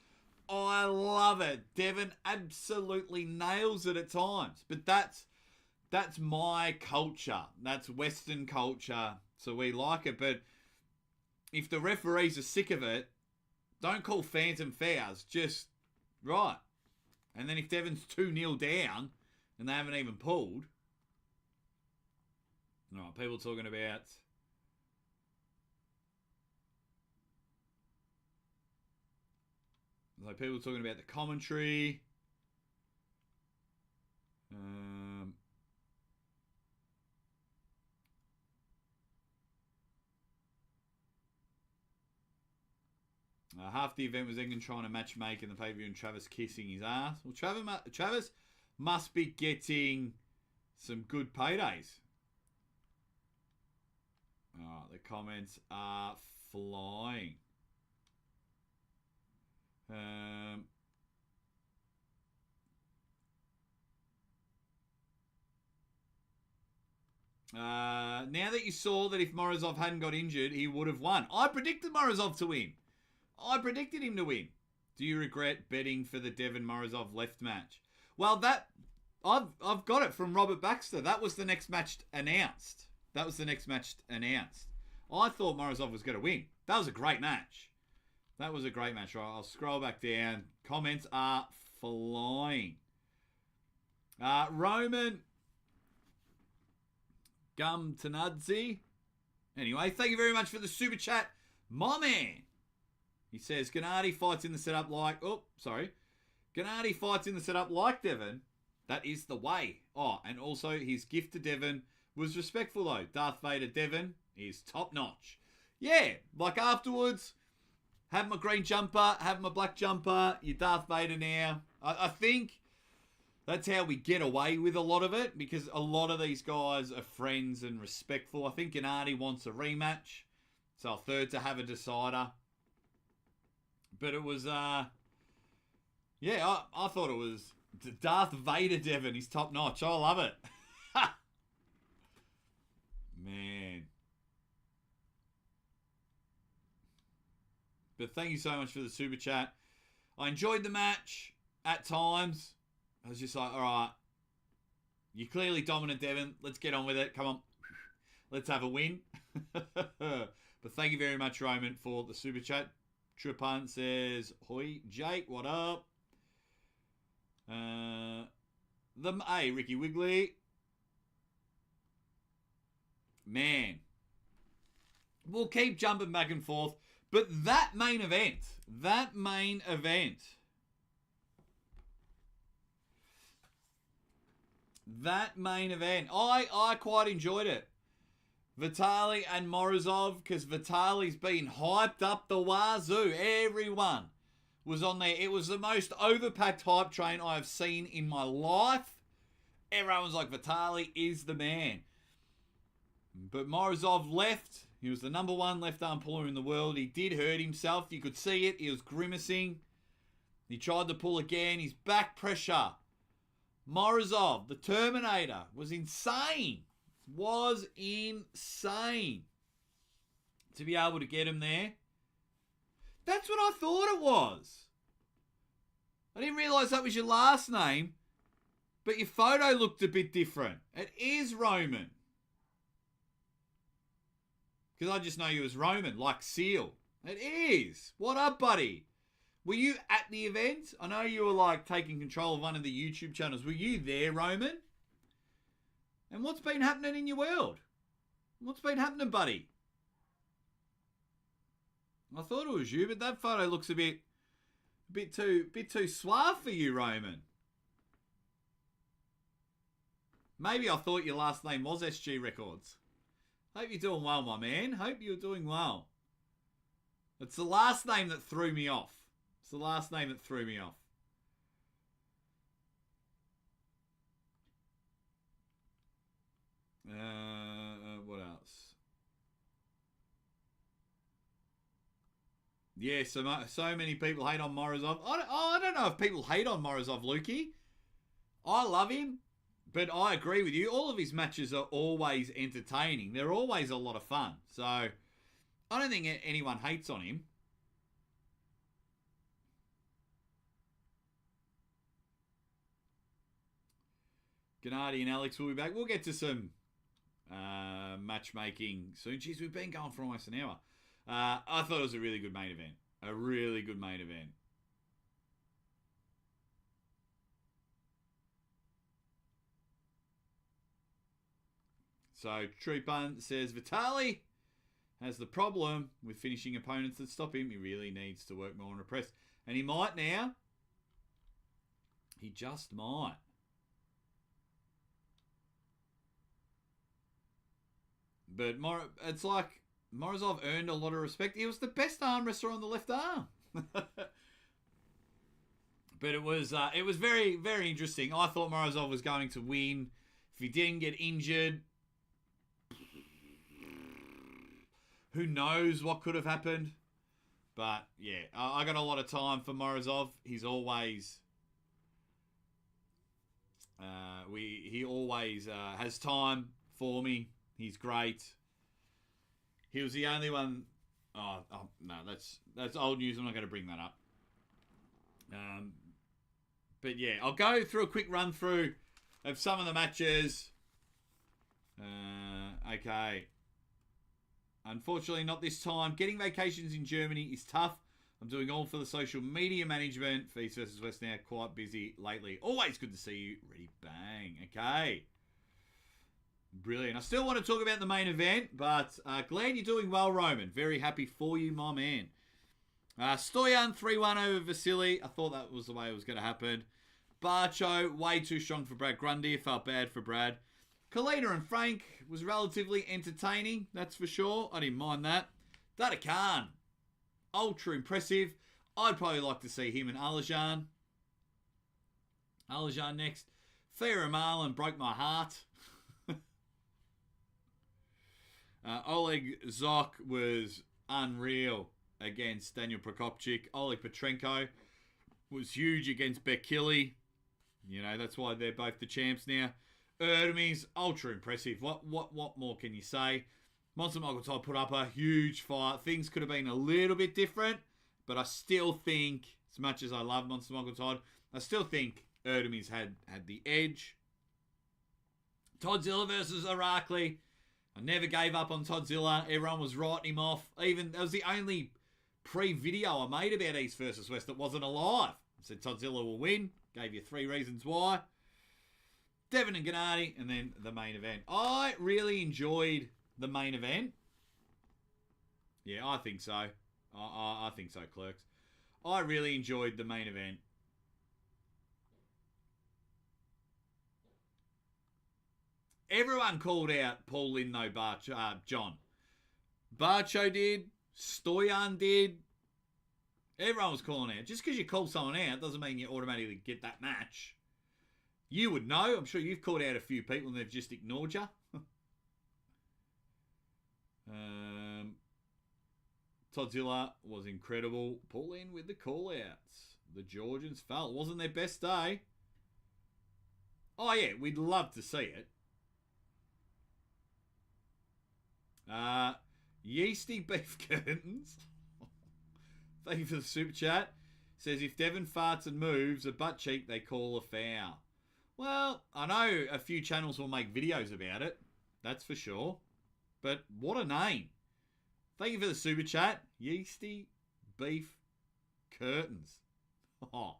I love it. Devon absolutely nails it at times. But that's my culture. That's Western culture. So we like it. But if the referees are sick of it, don't call phantom fouls. Just, right. And then if Devon's 2-0 down and they haven't even pulled. All right, people talking about. Like people talking about the commentary. Half the event was Engin trying to matchmake in the pay-per-view and Travis kissing his ass. Well, Travis must be getting some good paydays. Oh, the comments are flying. Now that you saw that if Morozov hadn't got injured, he would have won. I predicted Morozov to win. I predicted him to win. Do you regret betting for the Devon Morozov left match? Well, that I've got it from Robert Baxter. That was the next match announced. I thought Morozov was going to win. That was a great match. Right, I'll scroll back down. Comments are flying. Roman Gumtanadze. Anyway, thank you very much for the super chat, my man. He says, Gennadi fights in the setup like... Gennadi fights in the setup like Devon. That is the way. Oh, and also his gift to Devon was respectful, though. Darth Vader Devon is top notch. Yeah, like afterwards, have my green jumper, have my black jumper, you're Darth Vader now. I think that's how we get away with a lot of it, because a lot of these guys are friends and respectful. I think Gennadi wants a rematch, so a third to have a decider. But it was, I thought it was Darth Vader Devon. He's top notch. I love it. Man. But thank you so much for the super chat. I enjoyed the match at times. I was just like, all right, you're clearly dominant, Devon. Let's get on with it. Come on. Let's have a win. But thank you very much, Roman, for the super chat. Tripunt says, hoi, Jake, what up? Hey, Ricky Wiggly. Man. We'll keep jumping back and forth. But that main event. I quite enjoyed it. Vitali and Morozov, because Vitali's been hyped up the wazoo. Everyone was on there. It was the most overpacked hype train I have seen in my life. Everyone was like, Vitali is the man. But Morozov left. He was the number one left arm puller in the world. He did hurt himself. You could see it. He was grimacing. He tried to pull again. His back pressure. Morozov, the Terminator, was insane. To be able to get him there. That's what I thought it was. I didn't realise that was your last name, but your photo looked a bit different. It is Roman. Because I just know you as Roman, like Seal. It is. What up, buddy? Were you at the event? I know you were like taking control of one of the YouTube channels. Were you there, Roman? And what's been happening in your world? What's been happening, buddy? I thought it was you, but that photo looks a bit too suave for you, Roman. Maybe I thought your last name was SG Records. Hope you're doing well, my man. Hope you're doing well. It's the last name that threw me off. What else? Yeah, so many people hate on Morozov. I don't know if people hate on Morozov, Lukey. I love him, but I agree with you. All of his matches are always entertaining. They're always a lot of fun. So I don't think anyone hates on him. Gennadi and Alex will be back. We'll get to some matchmaking soon. Jeez, we've been going for almost an hour. I thought it was a really good main event. So, Trupun says, Vitali has the problem with finishing opponents that stop him. He really needs to work more on a press. And he might now. He just might. But it's like Morozov earned a lot of respect. He was the best arm wrestler on the left arm. But it was very, very interesting. I thought Morozov was going to win. If he didn't get injured, who knows what could have happened. But yeah, I got a lot of time for Morozov. He's always he always has time for me. He's great. He was the only one. Oh no, that's old news. I'm not going to bring that up. But yeah, I'll go through a quick run through of some of the matches. Okay. Unfortunately, not this time. Getting vacations in Germany is tough. I'm doing all for the social media management. East versus West now. Quite busy lately. Always good to see you. Ready, bang. Okay. Brilliant. I still want to talk about the main event, but glad you're doing well, Roman. Very happy for you, my man. Stoyan 3-1 over Vasily. I thought that was the way it was going to happen. Barcho, way too strong for Brad Grundy. Felt bad for Brad. Kalina and Frank was relatively entertaining, that's for sure. I didn't mind that. Dada Khan, ultra impressive. I'd probably like to see him and Alajan. Alajan next. Thea Marlin broke my heart. Oleg Zok was unreal against Daniel Prokopchik. Oleg Petrenko was huge against Bekili. You know, that's why they're both the champs now. Ermes, ultra impressive. What more can you say? Monster Michael Todd put up a huge fight. Things could have been a little bit different, but I still think, as much as I love Monster Michael Todd, I still think Ermes had the edge. Toddzilla versus Irakli. I never gave up on Toddzilla. Everyone was writing him off. Even that was the only pre-video I made about East versus West that wasn't alive. I said Toddzilla will win. Gave you 3 reasons why. Devon and Gennadi, and then the main event. I really enjoyed the main event. Yeah, I think so. I think so, clerks. I really enjoyed the main event. Everyone called out Paul Lindno, John. Barcho did. Stoyan did. Everyone was calling out. Just because you call someone out doesn't mean you automatically get that match. You would know. I'm sure you've called out a few people and they've just ignored you. Toddzilla was incredible. Pull in with the call-outs. The Georgians fell. It wasn't their best day. Oh, yeah. We'd love to see it. Yeasty Beef Curtains. Thank you for the super chat. Says, if Devon farts and moves a butt cheek, they call a foul. Well, I know a few channels will make videos about it. That's for sure. But what a name. Thank you for the super chat. Yeasty Beef Curtains. Oh.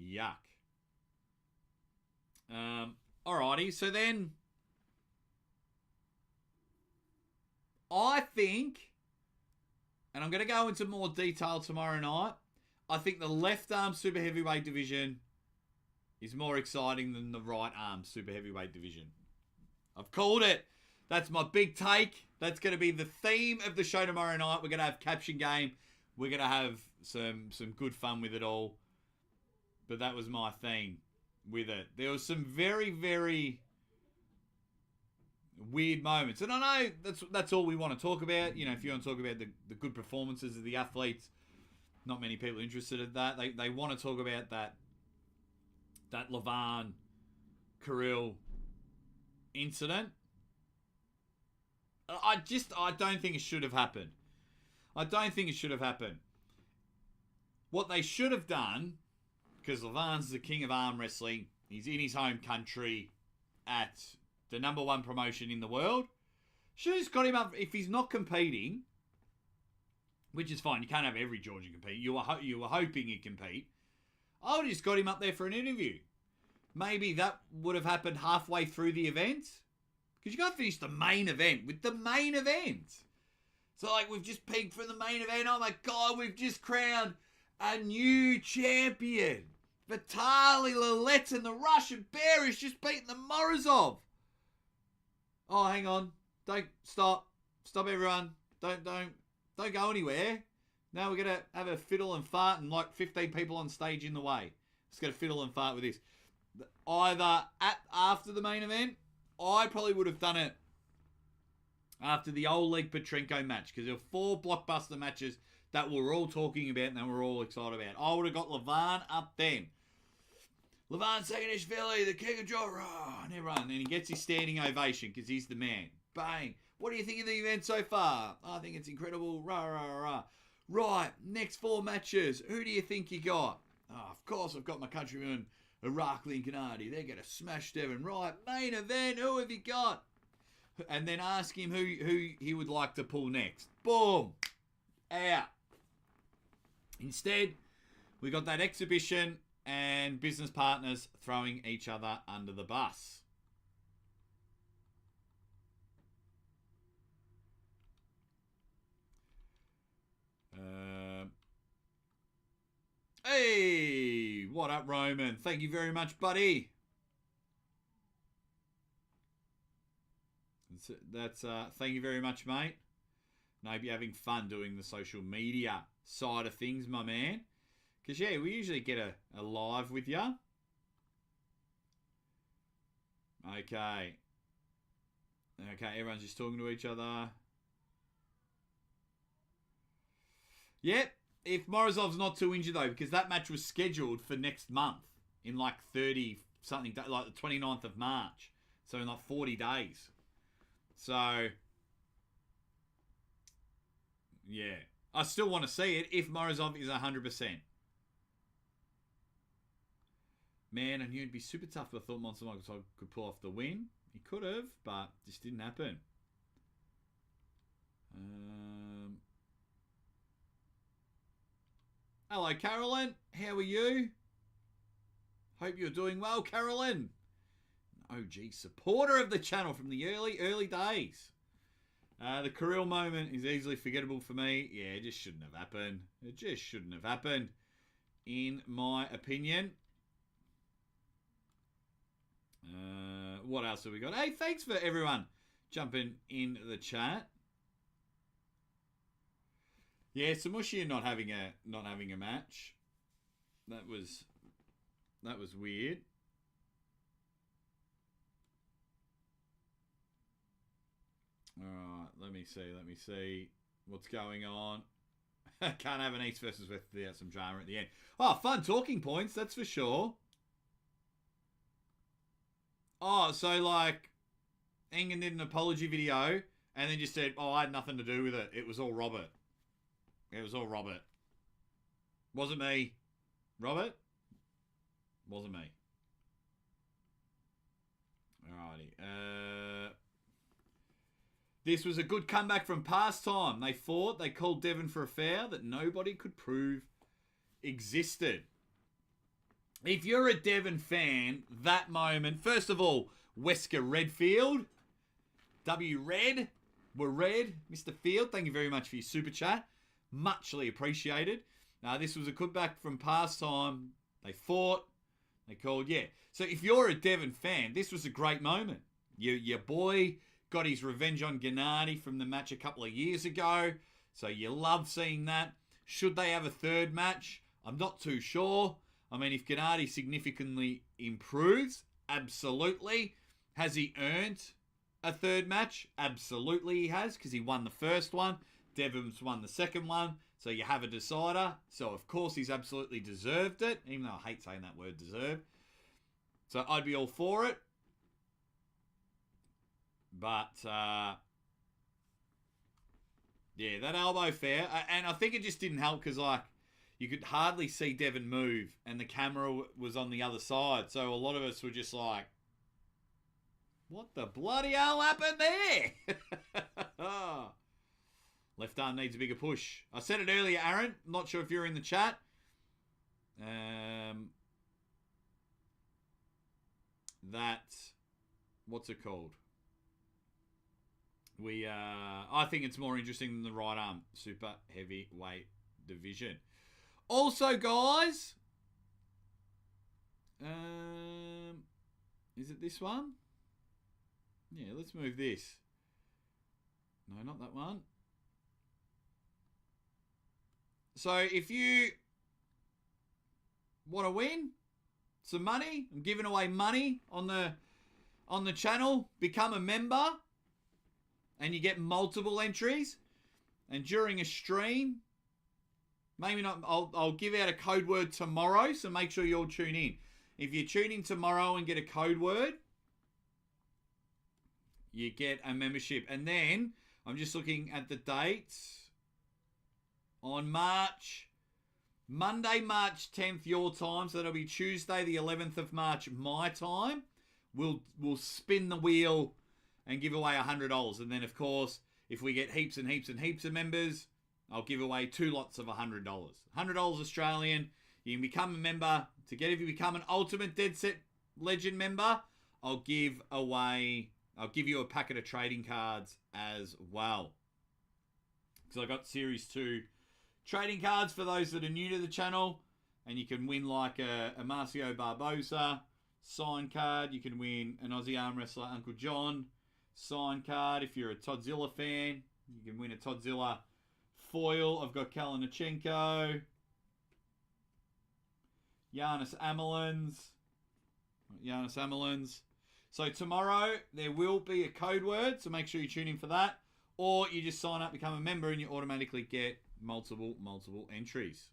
Yuck. Alrighty, so then I think, and I'm going to go into more detail tomorrow night, I think the left arm super heavyweight division is more exciting than the right arm super heavyweight division. I've called it. That's my big take. That's going to be the theme of the show tomorrow night. We're going to have caption game. We're going to have some good fun with it all. But that was my theme with it. There was some very, very weird moments. And I know that's all we want to talk about. You know, if you want to talk about the good performances of the athletes, not many people are interested in that. They want to talk about that Levan Kirill incident. I don't think it should have happened. I don't think it should have happened. What they should have done, because Levan's the king of arm wrestling, he's in his home country at the #1 promotion in the world, should have just got him up. If he's not competing, which is fine, you can't have every Georgian compete. You were hoping he'd compete. I would have just got him up there for an interview. Maybe that would have happened halfway through the event. Because you got to finish the main event with the main event. So, like, we've just peaked from the main event. Oh, my God, we've just crowned a new champion. Vitali, Larratt, and the Russian Bear is just beating the Morozov. Oh, hang on. Don't stop. Stop, everyone. Don't go anywhere. Now we're going to have a fiddle and fart and, like, 15 people on stage in the way. Just going to fiddle and fart with this. Either after the main event, I probably would have done it after the Oleg Petrenko match, because there were 4 blockbuster matches that we were all talking about and that we were all excited about. I would have got Levan up then. Levan Saginashvili, the king of jaw, and everyone. And he gets his standing ovation because he's the man. Bang. What do you think of the event so far? I think it's incredible. Rah, rah, rah. Right, next 4 matches. Who do you think you got? Oh, of course, I've got my countryman, Ermes and Gennadi. They're going to smash Devon. Right, main event. Who have you got? And then ask him who he would like to pull next. Boom. Out. Instead, we got that exhibition and business partners throwing each other under the bus. Hey, what up, Roman? Thank you very much, buddy. That's thank you very much, mate. And I hope you're having fun doing the social media side of things, my man. Because, yeah, we usually get a live with you. Okay. Okay, everyone's just talking to each other. Yep. If Morozov's not too injured, though, because that match was scheduled for next month in like 30-something, like the 29th of March. So in like 40 days. So, yeah. I still want to see it if Morozov is 100%. Man, I knew it'd be super tough, but I thought Monster Michael could pull off the win. He could have, but just didn't happen. Hello, Carolyn. How are you? Hope you're doing well, Carolyn. An OG supporter of the channel from the early days. The Kirill moment is easily forgettable for me. Yeah, it just shouldn't have happened. It just shouldn't have happened, in my opinion. What else have we got? Hey, thanks for everyone jumping in the chat. Yeah, Samushia not having a match. That was weird. Alright, let me see what's going on. Can't have an East versus West without some drama at the end. Oh, fun talking points, that's for sure. Oh, so like Engin did an apology video and then just said, oh, I had nothing to do with it. It was all Robert. It was all Robert. Wasn't me. Robert? Wasn't me. Alrighty. This was a good comeback from past time. They fought. They called Devon for a foul that nobody could prove existed. If you're a Devon fan, that moment, first of all, Wesker Redfield, W Red, were red, Mr. Field, thank you very much for your super chat. Muchly appreciated. This was a comeback from past time. They fought. They called, yeah. So if you're a Devon fan, this was a great moment. Your boy got his revenge on Gennadi from the match a couple of years ago. So you love seeing that. Should they have a third match? I'm not too sure. I mean, if Gennadi significantly improves, absolutely. Has he earned a third match? Absolutely he has, because he won the first one. Devon's won the second one. So you have a decider. So, of course, he's absolutely deserved it, even though I hate saying that word, deserved. So I'd be all for it. But, yeah, that elbow fair. And I think it just didn't help because, like, you could hardly see Devon move, and the camera was on the other side. So a lot of us were just like, what the bloody hell happened there? Left arm needs a bigger push. I said it earlier, Aaron. I'm not sure if you're in the chat. What's it called? I think it's more interesting than the right arm super heavyweight division. Also, guys, is it this one? Yeah, let's move this. No, not that one. So, if you want to win some money, I'm giving away money on the channel. Become a member, and you get multiple entries. And during a stream, maybe not. I'll give out a code word tomorrow, so make sure you all tune in. If you tune in tomorrow and get a code word, you get a membership. And then, I'm just looking at the dates. On Monday, March 10th, your time, so that'll be Tuesday, the 11th of March, my time. We'll spin the wheel and give away $100. And then, of course, if we get heaps and heaps and heaps of members, I'll give away 2 lots of $100. $100 Australian. You can become a member. If you become an Ultimate Dead Set Legend member, I'll give you a packet of trading cards as well. Because I got Series 2 trading cards for those that are new to the channel. And you can win like a Marcio Barbosa sign card. You can win an Aussie arm wrestler, Uncle John sign card. If you're a Toddzilla fan, you can win a Toddzilla foil. I've got Kalinichenko, Giannis Amelins. So tomorrow there will be a code word, so make sure you tune in for that. Or you just sign up, become a member, and you automatically get multiple entries.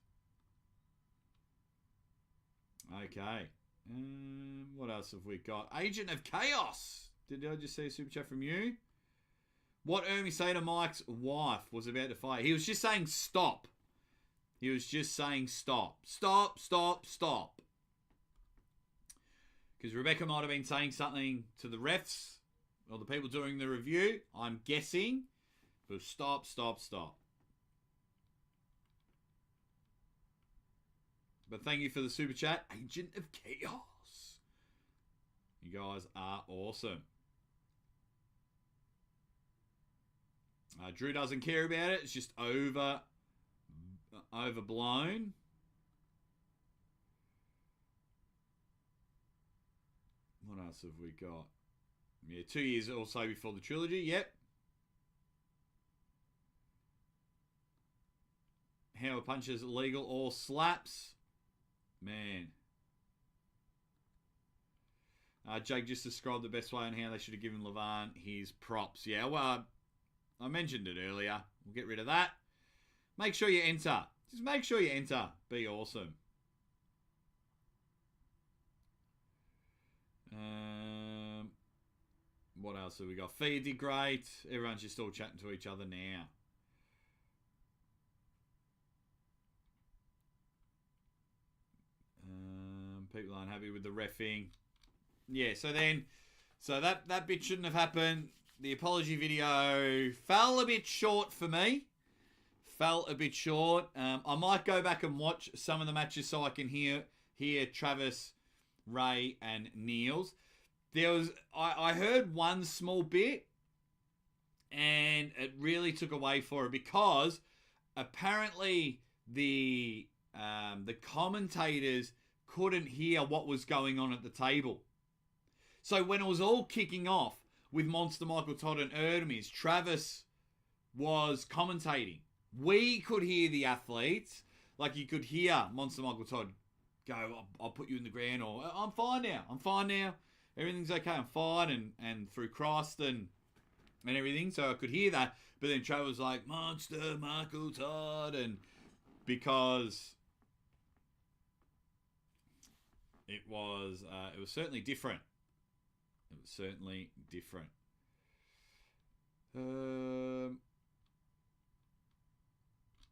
Okay. What else have we got? Agent of Chaos. Did I just see a super chat from you? What Ermes say to Mike's wife was about to fight. He was just saying stop. He was just saying stop. Stop, stop, stop. Because Rebecca might have been saying something to the refs or the people doing the review. I'm guessing. But stop, stop, stop. But thank you for the super chat. Agent of Chaos. You guys are awesome. Drew doesn't care about it. It's just overblown. What else have we got? Yeah, 2 years or so before the trilogy. Yep. How a punch is illegal or slaps. Man. Jake just described the best way on how they should have given Levan his props. Yeah, well, I mentioned it earlier. We'll get rid of that. Make sure you enter. Just make sure you enter. Be awesome. What else have we got? Fee did great. Everyone's just all chatting to each other now. People aren't happy with the reffing. Yeah, so that bit shouldn't have happened. The apology video fell a bit short for me. Fell a bit short. I might go back and watch some of the matches so I can hear Travis, Ray, and Niels. I heard one small bit, and it really took away for it because apparently the commentators couldn't hear what was going on at the table. So when it was all kicking off with Monster Michael Todd and Ermes, Travis was commentating. We could hear the athletes, like you could hear Monster Michael Todd go, I'll put you in the ground, or I'm fine now, everything's okay, I'm fine, and through Christ and everything, so I could hear that. But then Travis was like, Monster Michael Todd, and because it was certainly different. It was certainly different.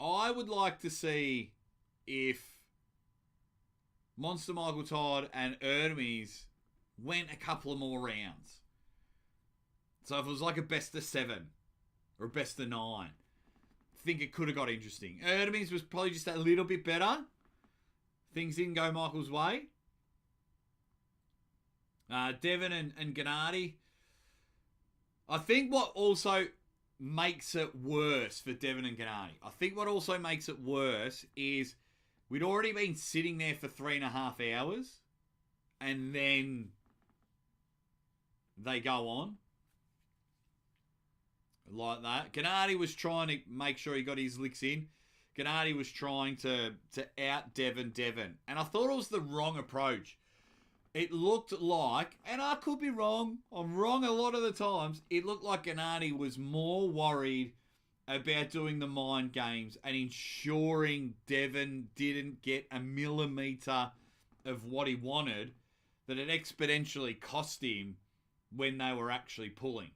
I would like to see if Monster Michael Todd and Ermes went a couple of more rounds. So if it was like a best of 7 or a best of 9, I think it could have got interesting. Ermes was probably just a little bit better. Things didn't go Michael's way. Devon and Gennadi. I think what also makes it worse for Devon and Gennadi, I think what also makes it worse is we'd already been sitting there for 3.5 hours, and then they go on like that. Gennadi was trying to make sure he got his licks in. Gennadi was trying to out Devon, and I thought it was the wrong approach. It looked like, and I could be wrong, I'm wrong a lot of the times, it looked like Gennadi was more worried about doing the mind games and ensuring Devon didn't get a millimetre of what he wanted that it exponentially cost him when they were actually pulling.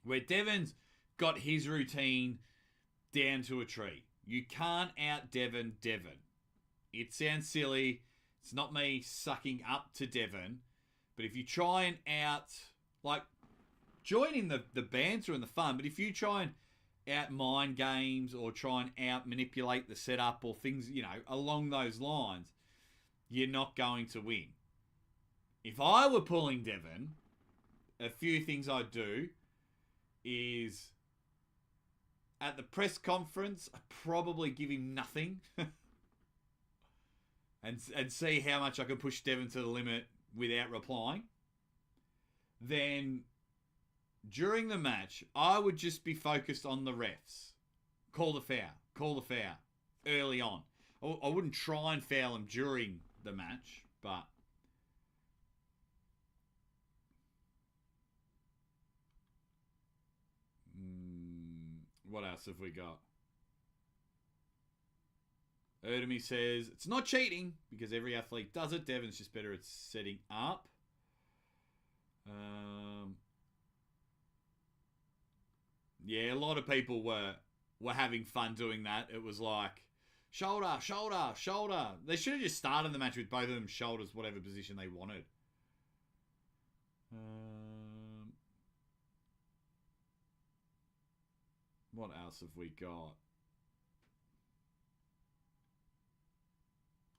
Where Devon's got his routine down to a tree. You can't out Devon. It sounds silly. It's not me sucking up to Devon. But if you try and join in the banter and the fun, but if you try and out mind games or try and out manipulate the setup or things, along those lines, you're not going to win. If I were pulling Devon, a few things I'd do is at the press conference, I'd probably give him nothing and see how much I could push Devon to the limit without replying. Then during the match, I would just be focused on the refs. Call the foul early on. I wouldn't try and foul him during the match, but what else have we got? Ermes says, it's not cheating because every athlete does it. Devon's just better at setting up. Yeah, a lot of people were having fun doing that. It was like, shoulder. They should have just started the match with both of them shoulders, whatever position they wanted. What else have we got?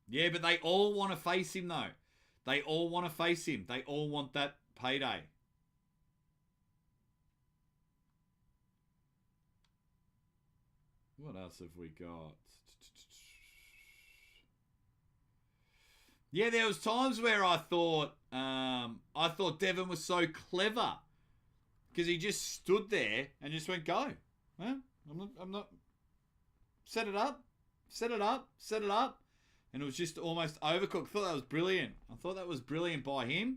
Yeah, but they all want to face him, though. They all want to face him. They all want that payday. What else have we got? Yeah, there was times where I thought Devon was so clever because he just stood there and just went, go. Well, I'm not. Set it up. And it was just almost overcooked. I thought that was brilliant. By him.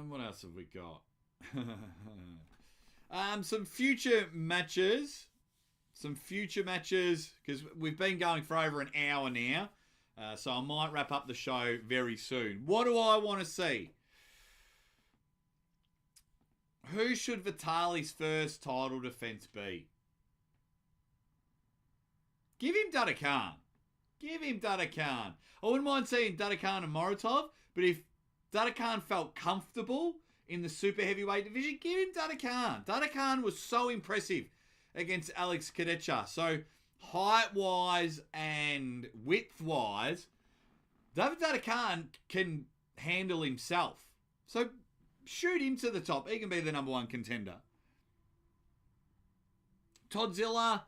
What else have we got? Some future matches. Because we've been going for over an hour now. So I might wrap up the show very soon. What do I want to see? Who should Vitali's first title defense be? Give him Dadakan. I wouldn't mind seeing Dadakan and Morozov, but if Dadakan felt comfortable in the super heavyweight division, give him Dadakan. Dadakan was so impressive against Alex Kadecha. So height-wise and width-wise, David Dadakan can handle himself. So shoot him to the top. He can be the number one contender. Toddzilla,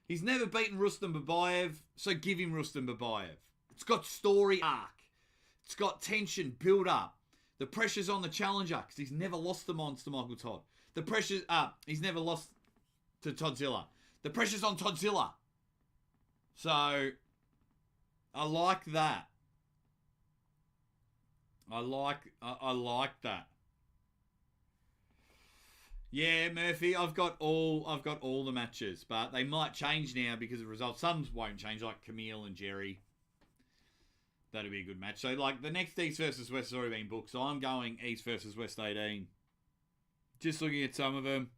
he's never beaten Rustam Babayev, so give him Rustam Babayev. It's got story arc. It's got tension build up. The pressure's on the challenger because he's never lost the monster Michael Todd. The pressure's up. He's never lost to Toddzilla. The pressure's on Toddzilla. So I like that. I like that. Yeah, Murphy, I've got all the matches, but they might change now because of results. Some won't change, like Camille and Jerry. That'll be a good match. So, like, the next East versus West has already been booked, so I'm going East versus West 18. Just looking at some of them.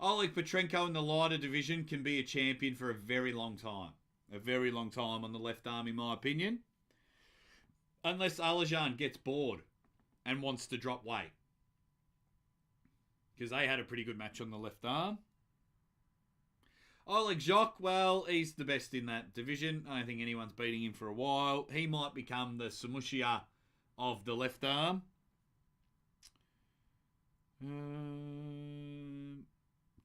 Oleg Petrenko in the lighter division can be a champion for a very long time. A very long time on the left arm, in my opinion. Unless Alajan gets bored and wants to drop weight. Because they had a pretty good match on the left arm. Oleg Jacques, well, he's the best in that division. I don't think anyone's beating him for a while. He might become the Samushia of the left arm.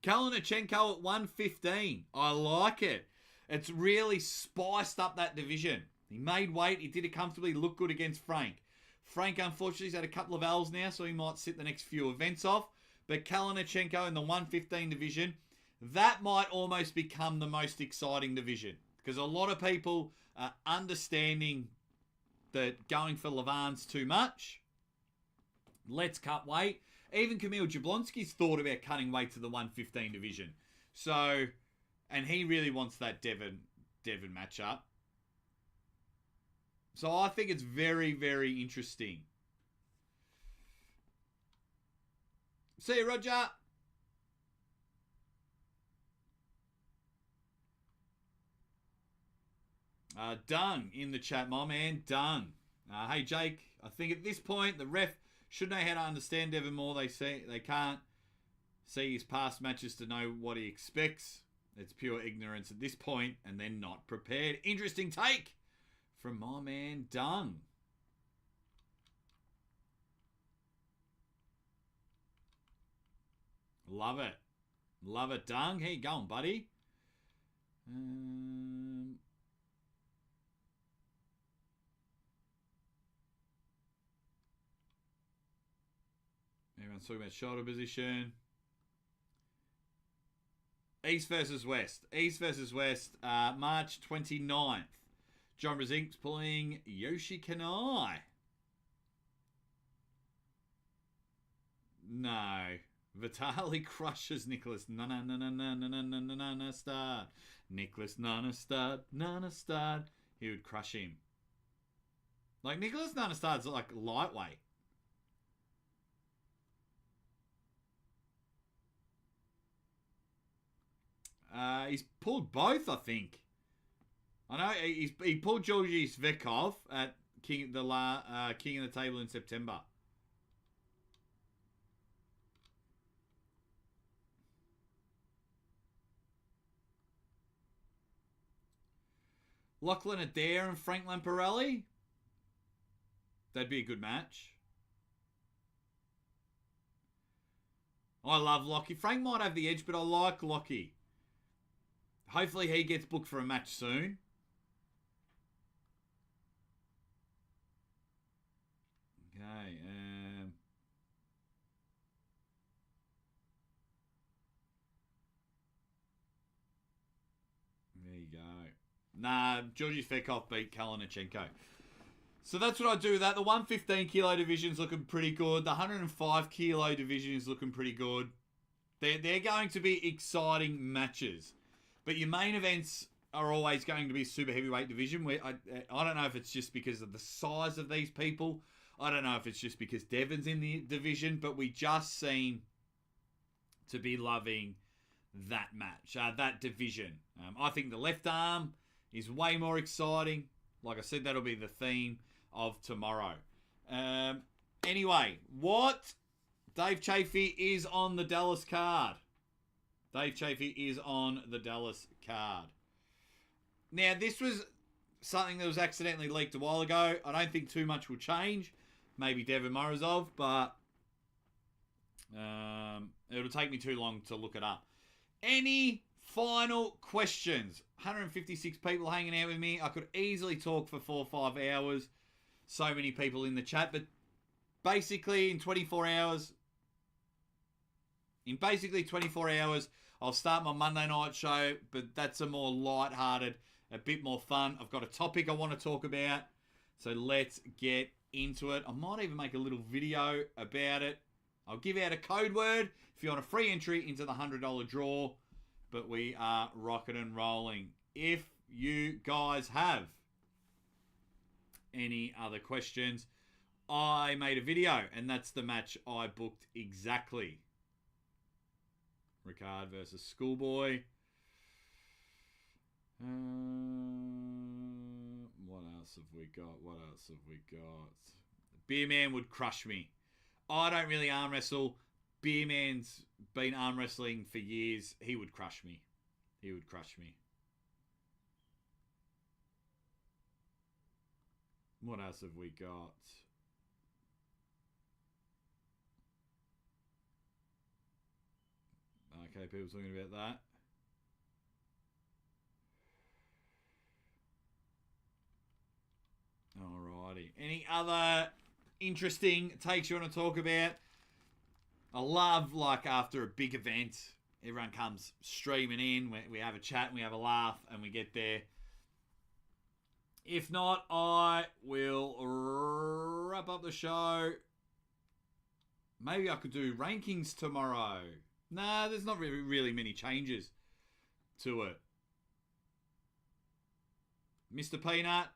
Kalinachenko at 115. I like it. It's really spiced up that division. He made weight. He did it comfortably. Looked good against Frank. Frank, unfortunately, he's had a couple of L's now, so he might sit the next few events off. But Kalinachenko in the 115 division, that might almost become the most exciting division. Because a lot of people are understanding that going for Levan's too much. Let's cut weight. Even Kamil Jablonski's thought about cutting weight to the 115 division. So, And he really wants that Devon matchup. So I think it's very, very interesting. See you, Roger. Dung in the chat, my man. Dung. Hey, Jake. I think at this point, the ref should know how to understand Devon more. They can't see his past matches to know what he expects. It's pure ignorance at this point, and they're not prepared. Interesting take from my man, Dung. Love it. Love it, Dung. How you going, buddy? Everyone's talking about shoulder position. East versus West. East versus West, March 29th. John Brazink's pulling Yoshi Kanai. No. Vitali crushes Nicholas. Nana stud. Nicholas Nana stud. He would crush him. Like, Nicholas Nana stud's like lightweight. He's pulled both, I think. I know he pulled Georgi Svekov at King of the Table in September. Lachlan Adair and Frank Lamparelli. That'd be a good match. I love Lockie. Frank might have the edge, but I like Lockie. Hopefully he gets booked for a match soon. Okay. There you go. Nah, Georgi Fekov beat Kalinichenko. So that's what I do with that. The 115 kilo division is looking pretty good. The 105 kilo division is looking pretty good. They're going to be exciting matches. But your main events are always going to be super heavyweight division. I don't know if it's just because of the size of these people. I don't know if it's just because Devon's in the division. But we just seem to be loving that match, that division. I think the left arm is way more exciting. Like I said, that'll be the theme of tomorrow. Anyway, what? Dave Chaffee is on the Dallas card. Dave Chaffee is on the Dallas card. Now, this was something that was accidentally leaked a while ago. I don't think too much will change. Maybe Devon Morozov, but it'll take me too long to look it up. Any final questions? 156 people hanging out with me. I could easily talk for 4 or 5 hours. So many people in the chat. But basically, in 24 hours... In basically 24 hours, I'll start my Monday night show, but that's a more light-hearted, a bit more fun. I've got a topic I want to talk about, so let's get into it. I might even make a little video about it. I'll give out a code word if you want a free entry into the $100 draw, but we are rocking and rolling. If you guys have any other questions, I made a video, and that's the match I booked exactly. Ricard versus Schoolboy. What else have we got? Beer Man would crush me. I don't really arm wrestle. Beer Man's been arm wrestling for years. He would crush me. What else have we got? Okay, people talking about that. Alrighty. Any other interesting takes you want to talk about? I love, like, after a big event, everyone comes streaming in. We have a chat and we have a laugh and we get there. If not, I will wrap up the show. Maybe I could do rankings tomorrow. Nah, there's not really many changes. to it. Mr. Peanut.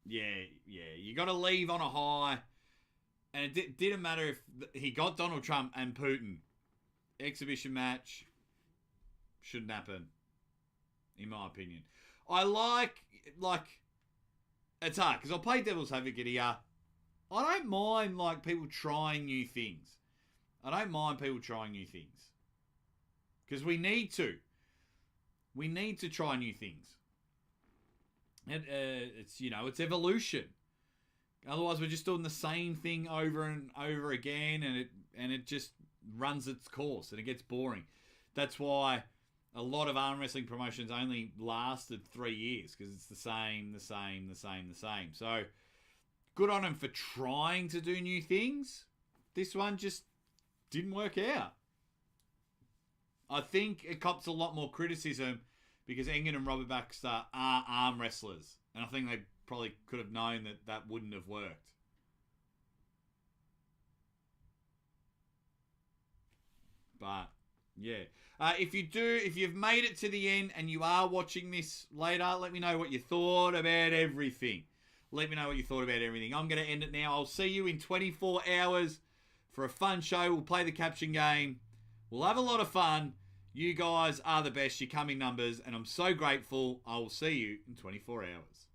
Yeah. You got to leave on a high. And it didn't matter if he got Donald Trump and Putin. Exhibition match shouldn't happen, in my opinion. I like, it's hard, because I'll play devil's advocate here. I don't mind, people trying new things. I don't mind people trying new things. Because we need to. We need to try new things. And it's evolution. Otherwise, we're just doing the same thing over and over again, and it just runs its course, and it gets boring. That's why a lot of arm wrestling promotions only lasted 3 years, because it's the same. So, good on them for trying to do new things. This one just didn't work out. I think it cops a lot more criticism because Engin and Robert Baxter are arm wrestlers, and I think they probably could have known that wouldn't have worked. But yeah, if you've made it to the end and you are watching this later, let me know what you thought about everything. I'm going to end it now. I'll see you in 24 hours for a fun show. We'll play the caption game. We'll have a lot of fun. You guys are the best. You come in numbers, and I'm so grateful. I will see you in 24 hours.